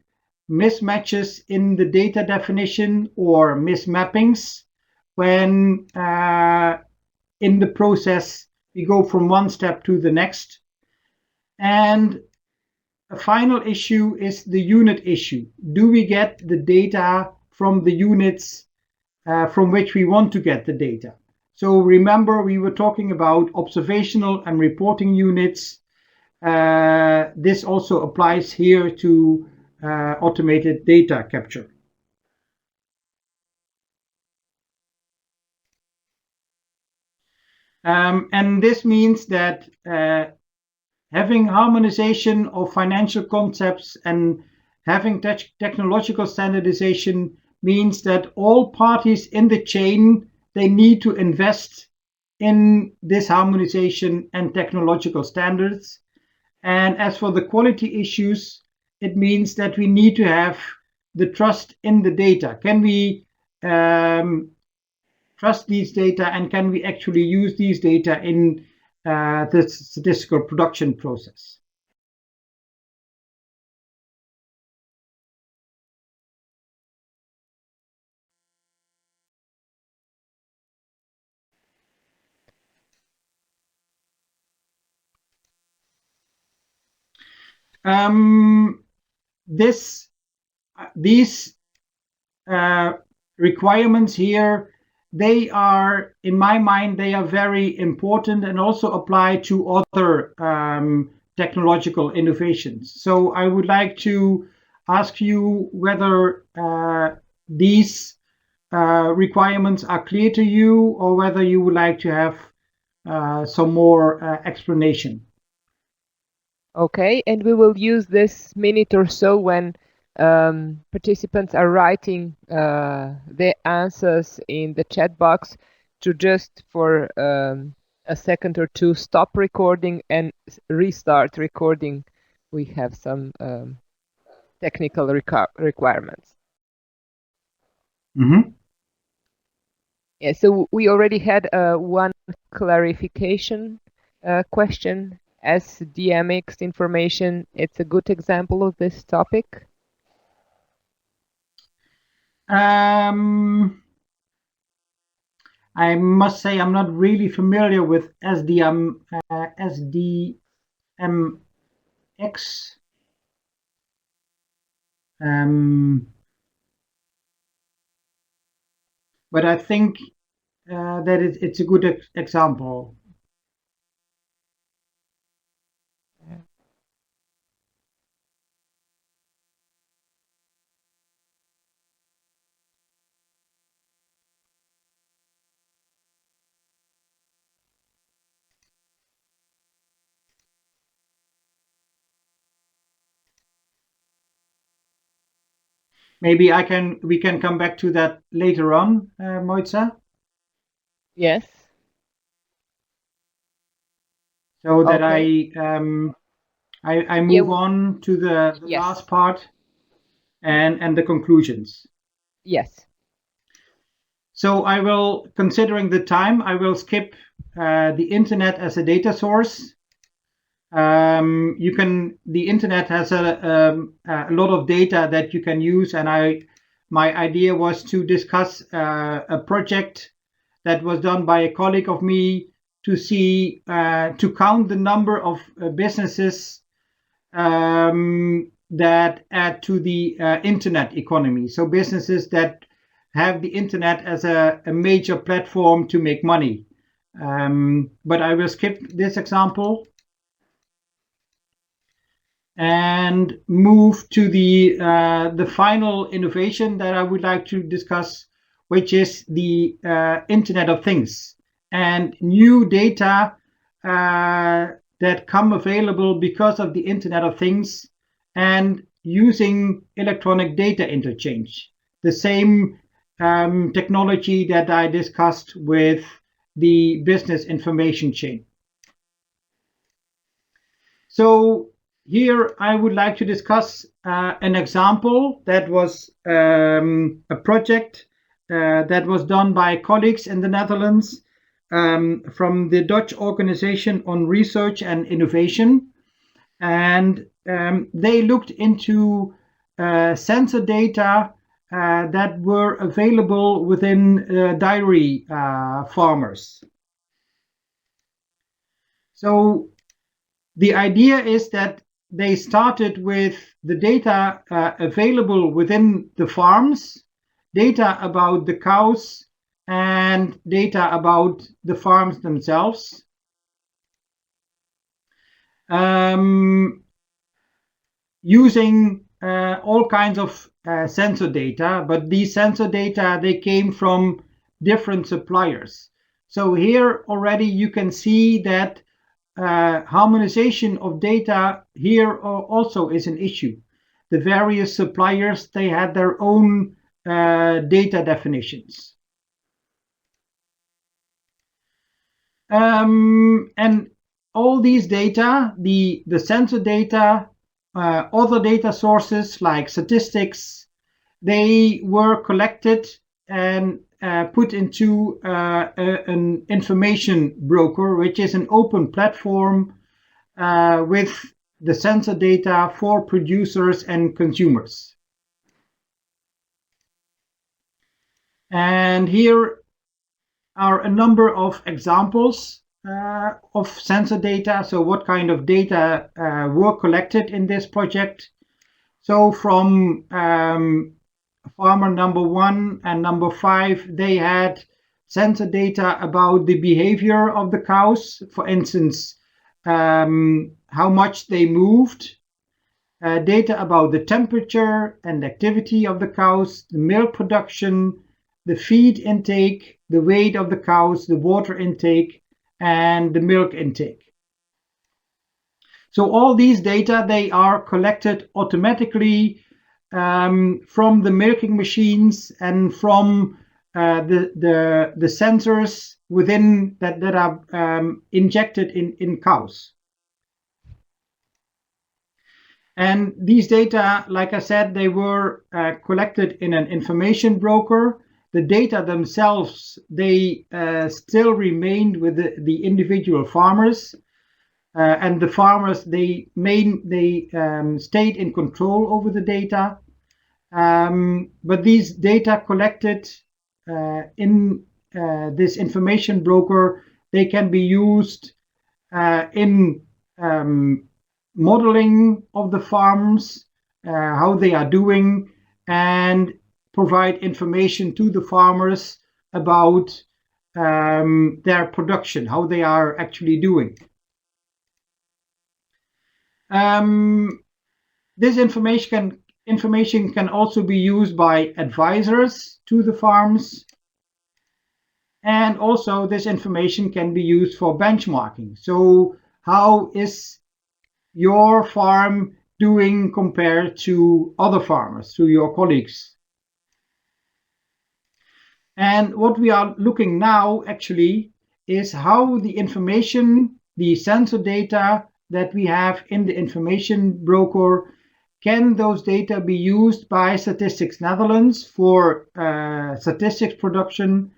mismatches in the data definition or mismappings when in the process we go from one step to the next? And a final issue is the unit issue. Do we get the data from the units from which we want to get the data? So remember, we were talking about observational and reporting units. This also applies here to automated data capture. And this means that having harmonization of financial concepts and having technological standardization means that all parties in the chain, they need to invest in this harmonization and technological standards. And as for the quality issues, it means that we need to have the trust in the data. Can we trust these data, and can we actually use these data in the statistical production process? These requirements here, they are, in my mind, they are very important and also apply to other technological innovations. So I would like to ask you whether these requirements are clear to you, or whether you would like to have some more explanation. Okay, and we will use this minute or so when participants are writing their answers in the chat box to just for a second or two stop recording and restart recording. We have some technical requirements. Mm-hmm. Yeah, so we already had one clarification question. As DMX information, it's a good example of this topic. I must say I'm not really familiar with SDMX. But I think that it's a good example. Maybe we can come back to that later on, Moitza. Yes. So that Okay. I move on to the Yes. last part and the conclusions. Yes. So I will, considering the time, I will skip the internet as a data source. The internet has a lot of data that you can use, and my idea was to discuss a project that was done by a colleague of me to see to count the number of businesses that add to the internet economy. So businesses that have the internet as a major platform to make money. But I will skip this example and move to the final innovation that I would like to discuss, which is the Internet of Things and new data that come available because of the Internet of Things and using electronic data interchange, the same technology that I discussed with the business information chain. So here I would like to discuss an example that was a project that was done by colleagues in the Netherlands from the Dutch Organization on Research and Innovation. And they looked into sensor data that were available within dairy farmers. So the idea is that they started with the data available within the farms, data about the cows, and data about the farms themselves. Using all kinds of sensor data, but these sensor data, they came from different suppliers. So here already you can see that harmonization of data here also is an issue. The various suppliers, they had their own data definitions. And all these data, the sensor data, other data sources like statistics, they were collected and put into an information broker, which is an open platform with the sensor data for producers and consumers. And here are a number of examples of sensor data. So what kind of data were collected in this project? So from farmer number 1 and number 5, they had sensor data about the behavior of the cows. For instance, how much they moved, data about the temperature and activity of the cows, the milk production, the feed intake, the weight of the cows, the water intake, and the milk intake. So all these data, they are collected automatically from the milking machines and from the sensors within that are injected in cows. And these data, like I said, they were collected in an information broker. The data themselves, they still remained with the individual farmers. And the farmers, they stayed in control over the data. But these data collected in this information broker, they can be used in modeling of the farms, how they are doing, and provide information to the farmers about their production, how they are actually doing. This information can also be used by advisors to the farms, and also this information can be used for benchmarking. So how is your farm doing compared to other farmers, to your colleagues? And what we are looking now actually is how the information, the sensor data that we have in the information broker, can those data be used by Statistics Netherlands for statistics production,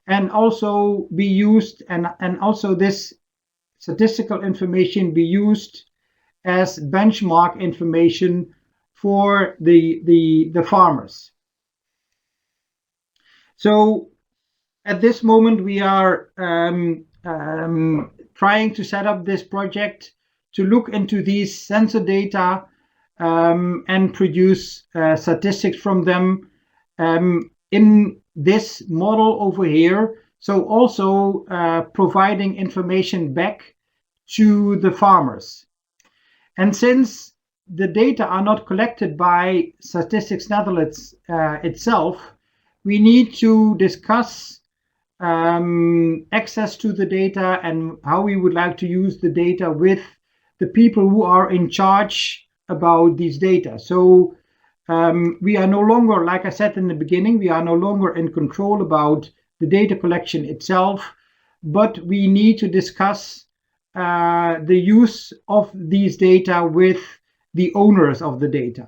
and also be used, and also this statistical information be used as benchmark information for the farmers. So at this moment we are trying to set up this project to look into these sensor data and produce statistics from them in this model over here. So also providing information back to the farmers. And since the data are not collected by Statistics Netherlands itself, we need to discuss access to the data and how we would like to use the data with the people who are in charge about these data. So we are no longer, like I said in the beginning, we are no longer in control about the data collection itself, but we need to discuss the use of these data with the owners of the data.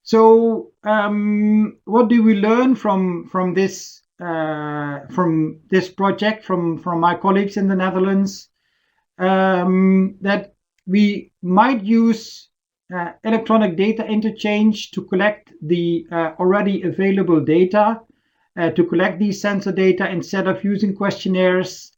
So what do we learn from this project from my colleagues in the Netherlands? That we might use electronic data interchange to collect the already available data, to collect these sensor data instead of using questionnaires.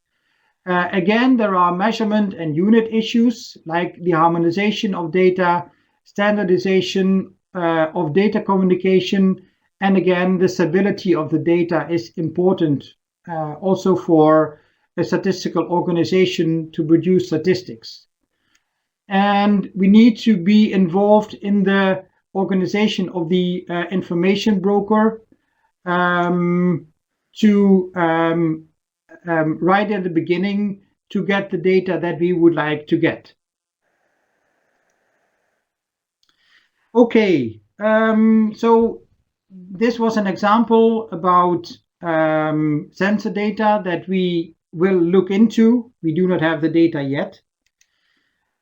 Again, there are measurement and unit issues like the harmonization of data, standardization of data communication, and again, the stability of the data is important also for a statistical organization to produce statistics. And we need to be involved in the organization of the information broker to right at the beginning to get the data that we would like to get. Okay, So this was an example about sensor data that we will look into. We do not have the data yet.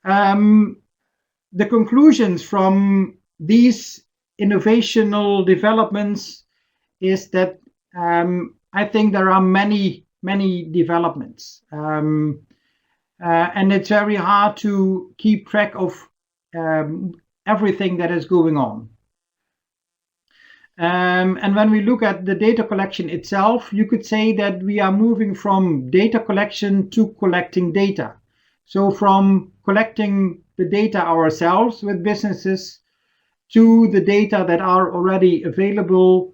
The conclusions from these innovational developments is that I think there are many developments, and it's very hard to keep track of everything that is going on. And when we look at the data collection itself, you could say that we are moving from data collection to collecting data. So from collecting the data ourselves with businesses to the data that are already available,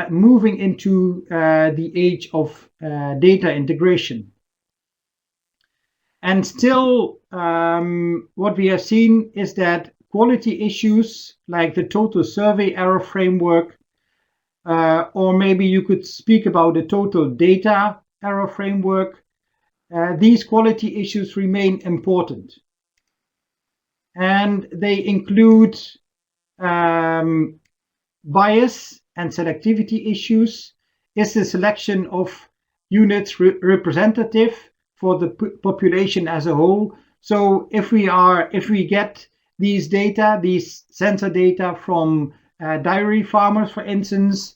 moving into the age of data integration. And still, what we have seen is that quality issues like the total survey error framework, or maybe you could speak about the total data error framework, these quality issues remain important. And they include bias and selectivity issues. Is the selection of units representative for the population as a whole? So if we get these data, these sensor data from dairy farmers, for instance,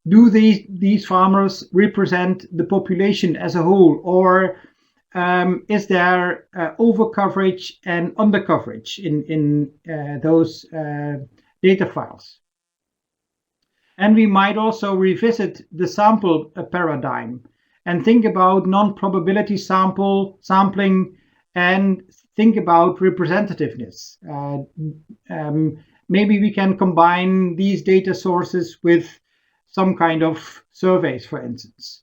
do these farmers represent the population as a whole, or is there over coverage and under coverage in those data files? And we might also revisit the sample paradigm and think about non-probability sampling and think about representativeness. Maybe we can combine these data sources with some kind of surveys, for instance.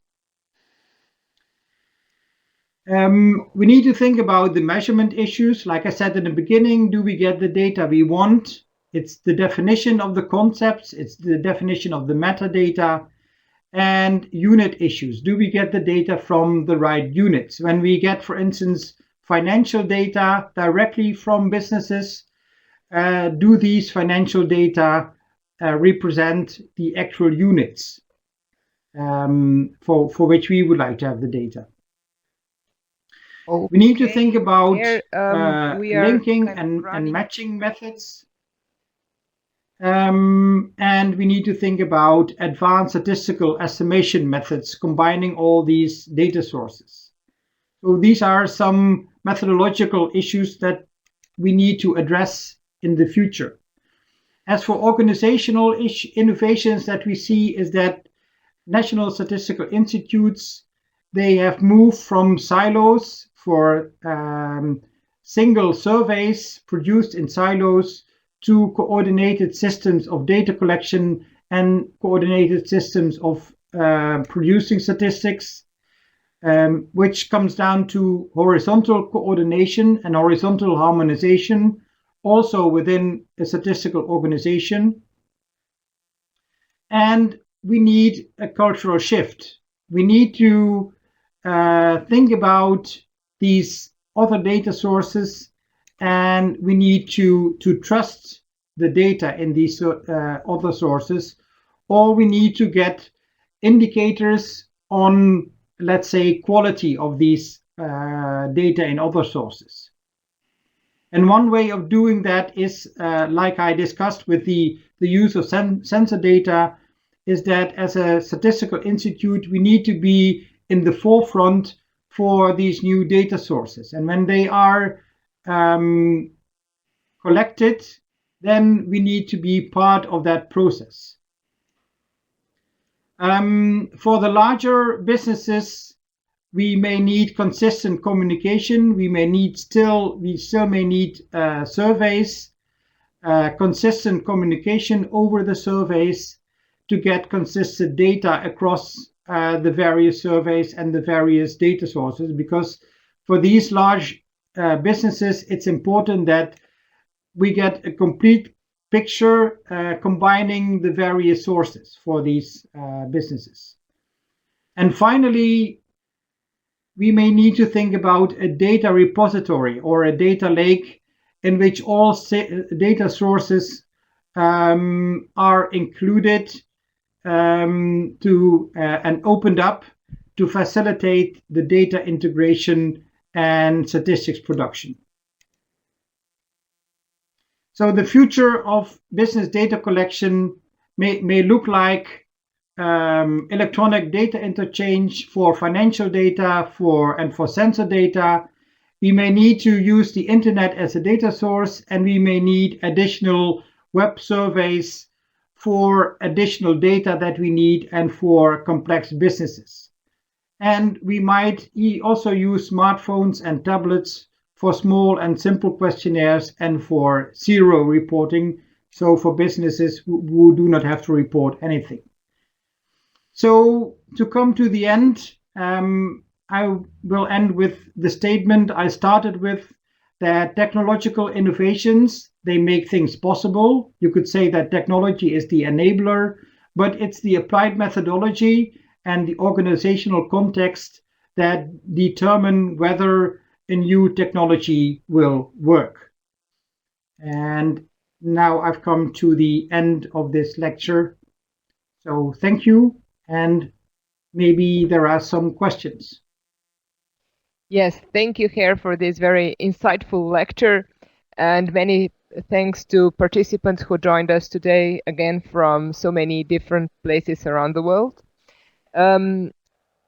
We need to think about the measurement issues. Like I said in the beginning, do we get the data we want? It's the definition of the concepts, it's the definition of the metadata, and unit issues. Do we get the data from the right units? When we get, for instance, financial data directly from businesses, do these financial data represent the actual units for which we would like to have the data? Okay. We need to think about Here, linking and matching methods. And we need to think about advanced statistical estimation methods combining all these data sources. So these are some methodological issues that we need to address in the future. As for organizational innovations that we see is that national statistical institutes, they have moved from silos for single surveys produced in silos to coordinated systems of data collection and coordinated systems of producing statistics, which comes down to horizontal coordination and horizontal harmonization, also within a statistical organization. And we need a cultural shift. We need to think about these other data sources, and we need to trust the data in these other sources, or we need to get indicators on, let's say, quality of these data in other sources. And one way of doing that is, like I discussed with the use of sensor data, is that as a statistical institute, we need to be in the forefront for these new data sources. And when they are collected, then we need to be part of that process. For the larger businesses, we may need consistent communication. We still may need surveys, consistent communication over the surveys to get consistent data across the various surveys and the various data sources, because for these large businesses, it's important that we get a complete picture combining the various sources for these businesses. And finally, we may need to think about a data repository or a data lake in which all data sources are included and opened up to facilitate the data integration and statistics production. So the future of business data collection may look like electronic data interchange for financial data and for sensor data. We may need to use the internet as a data source, and we may need additional web surveys for additional data that we need and for complex businesses. And we might also use smartphones and tablets for small and simple questionnaires and for zero reporting, so for businesses who do not have to report anything. So to come to the end, I will end with the statement I started with, that technological innovations, they make things possible. You could say that technology is the enabler, but it's the applied methodology and the organizational context that determine whether a new technology will work. And now I've come to the end of this lecture. So thank you, and maybe there are some questions. Yes, thank you, Ger, for this very insightful lecture, and many thanks to participants who joined us today, again from so many different places around the world.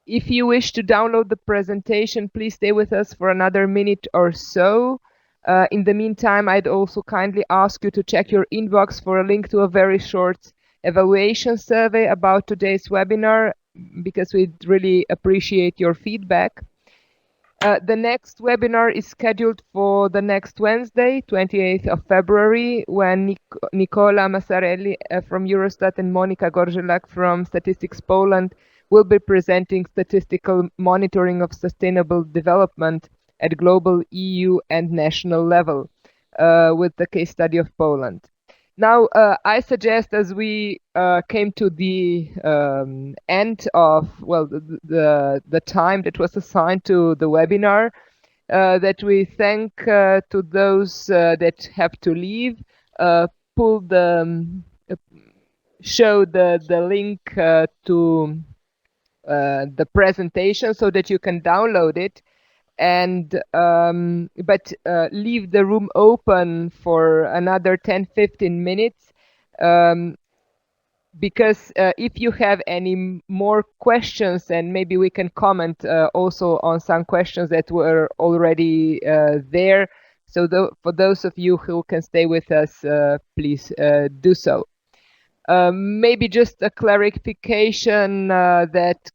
If you wish to download the presentation, please stay with us for another minute or so. In the meantime, I'd also kindly ask you to check your inbox for a link to a very short evaluation survey about today's webinar, because we'd really appreciate your feedback. The next webinar is scheduled for the next Wednesday, 28th of February, when Nicola Massarelli from Eurostat and Monika Gorzelak from Statistics Poland will be presenting statistical monitoring of sustainable development at global, EU, and national level with the case study of Poland. Now, I suggest, as we came to the end of, well, the time that was assigned to the webinar, that we thank to those that have to leave, show the link to the presentation so that you can download it, and but leave the room open for another 10-15 minutes, because if you have any more questions, and maybe we can comment also on some questions that were already there. So for those of you who can stay with us, please do so. Maybe just a clarification that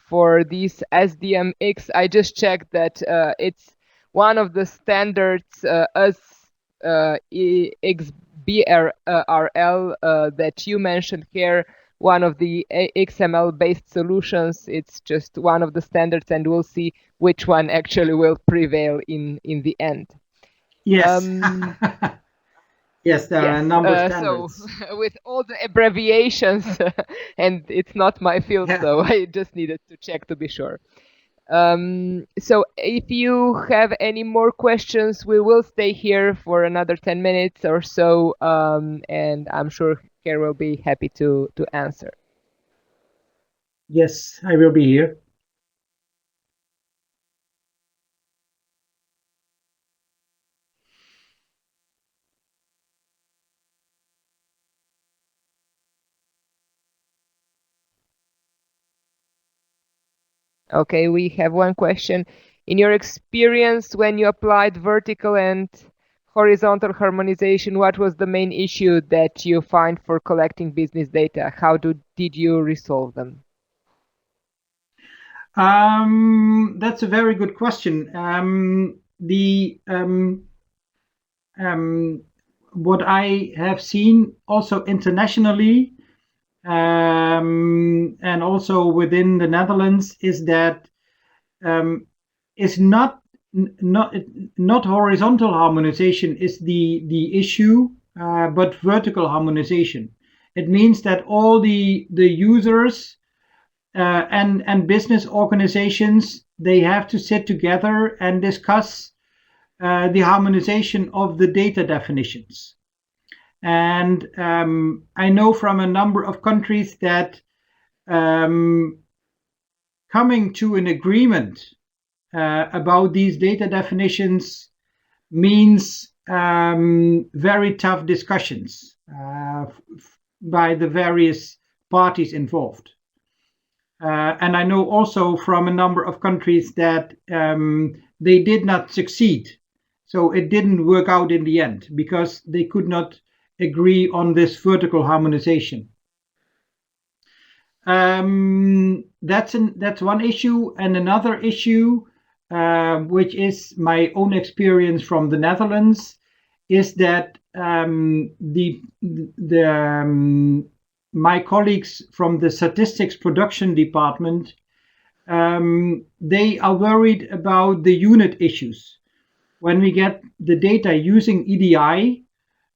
for these SDMX, I just checked that it's one of the standards as XBRL that you mentioned here, one of the XML-based solutions. It's just one of the standards, and we'll see which one actually will prevail in the end. Yes. Yes, there are a number of standards. So with all the abbreviations, and it's not my field, so I just needed to check to be sure. So if you have any more questions, we will stay here for another 10 minutes or so, and I'm sure Ger will be happy to answer. Yes, I will be here. Okay, we have one question. In your experience, when you applied vertical and horizontal harmonization, what was the main issue that you find for collecting business data? How did you resolve them? That's a very good question. What I have seen also internationally, and also within the Netherlands, is that it's not horizontal harmonization is the issue, but vertical harmonization. It means that all the users and business organizations, they have to sit together and discuss the harmonization of the data definitions. And I know from a number of countries that coming to an agreement about these data definitions means very tough discussions by the various parties involved. And I know also from a number of countries that they did not succeed. So it didn't work out in the end because they could not agree on this vertical harmonization. That's one issue, and another issue, which is my own experience from the Netherlands, is that my colleagues from the statistics production department, they are worried about the unit issues. When we get the data using EDI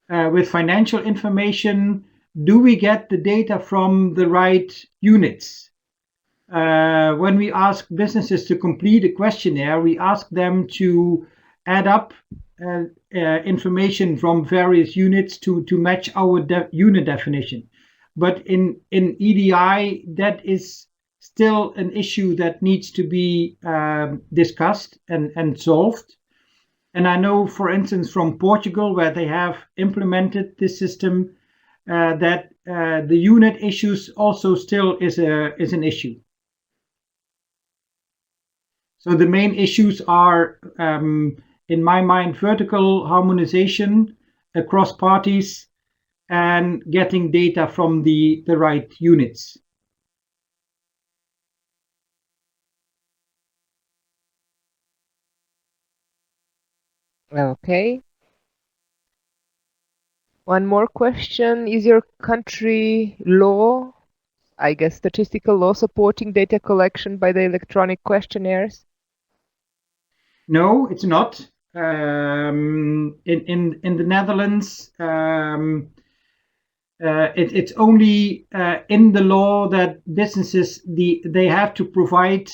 with financial information, do we get the data from the right units? When we ask businesses to complete a questionnaire, we ask them to add up information from various units to match our unit definition. But in EDI, that is still an issue that needs to be discussed and solved. And I know, for instance, from Portugal, where they have implemented this system, that the unit issues also still is an issue. So the main issues are, in my mind, vertical harmonization across parties and getting data from the right units. Okay. One more question. Is your country law, I guess statistical law, supporting data collection by the electronic questionnaires? No, it's not. In the Netherlands, it's only in the law that businesses they have to provide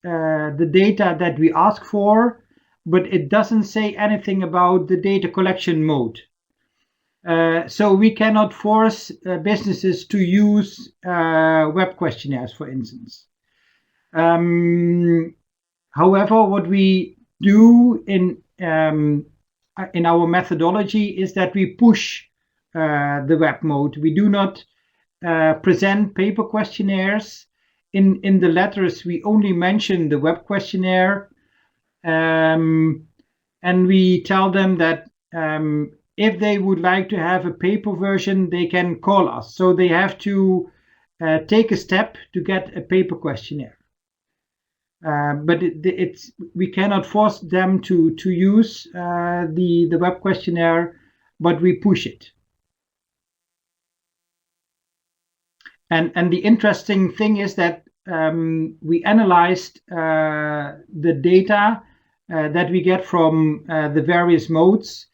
the data that we ask for, but it doesn't say anything about the data collection mode. So we cannot force businesses to use web questionnaires, for instance. However, what we do in our methodology is that we push the web mode. We do not present paper questionnaires. In the letters, we only mention the web questionnaire, and we tell them that if they would like to have a paper version, they can call us. So they have to take a step to get a paper questionnaire. But we cannot force them to use the web questionnaire, but we push it. And the interesting thing is that we analyzed the data that we get from the various modes,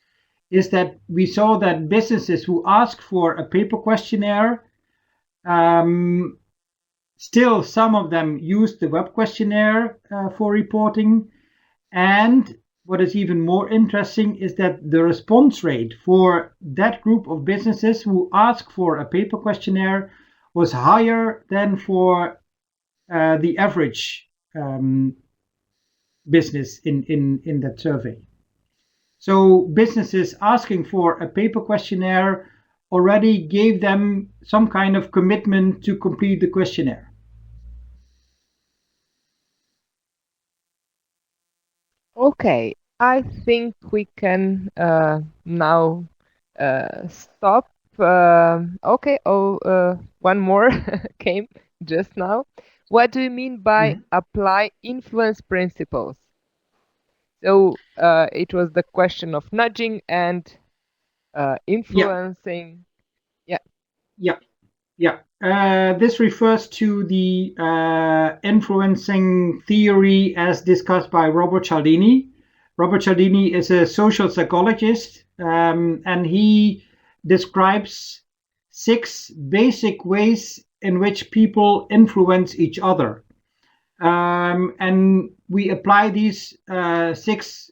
is that we saw that businesses who ask for a paper questionnaire, still some of them use the web questionnaire for reporting. And what is even more interesting is that the response rate for that group of businesses who ask for a paper questionnaire was higher than for the average business in that survey. So businesses asking for a paper questionnaire already gave them some kind of commitment to complete the questionnaire. Okay, I think we can now stop. Okay, one more came just now. What do you mean by apply influence principles? So it was the question of nudging and influencing. Yeah. This refers to the influencing theory as discussed by Robert Cialdini. Robert Cialdini is a social psychologist, and he describes 6 basic ways in which people influence each other. And we apply these 6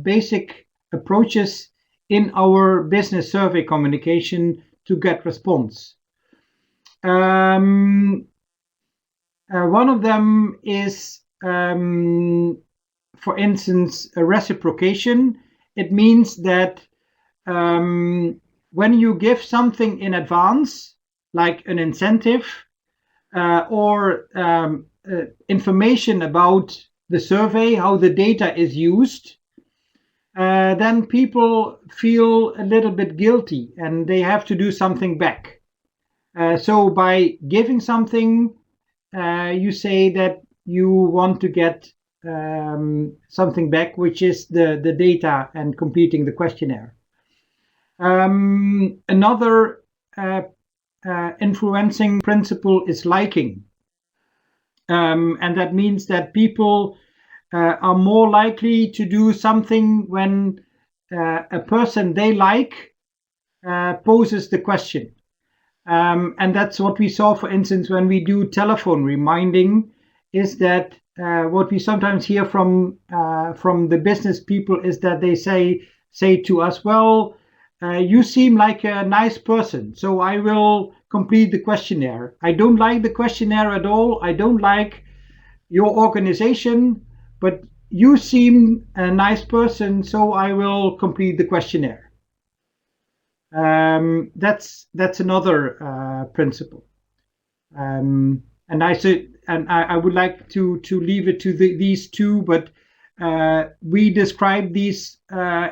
basic approaches in our business survey communication to get response. One of them is, for instance, a reciprocation. It means that when you give something in advance, like an incentive or information about the survey, how the data is used, then people feel a little bit guilty and they have to do something back. So by giving something, you say that you want to get something back, which is the data and completing the questionnaire. Another influencing principle is liking. And that means that people are more likely to do something when a person they like poses the question. And that's what we saw, for instance, when we do telephone reminding, is that what we sometimes hear from the business people is that they say to us, well, you seem like a nice person, so I will complete the questionnaire. I don't like the questionnaire at all. I don't like your organization, but you seem a nice person, so I will complete the questionnaire. That's another principle. And I would like to leave it to these two, but we describe these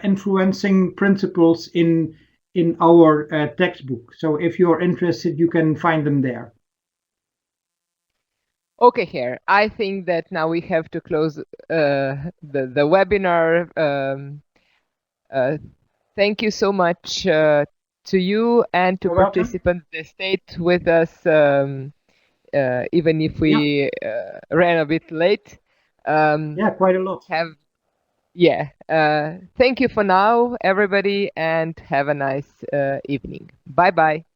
influencing principles in our textbook. So if you're interested, you can find them there. Okay, here. I think that now we have to close the webinar. Thank you so much to you and to participants that stayed with us, even if we ran a bit late. Yeah, quite a lot. Thank you for now, everybody, and have a nice evening. Bye-bye.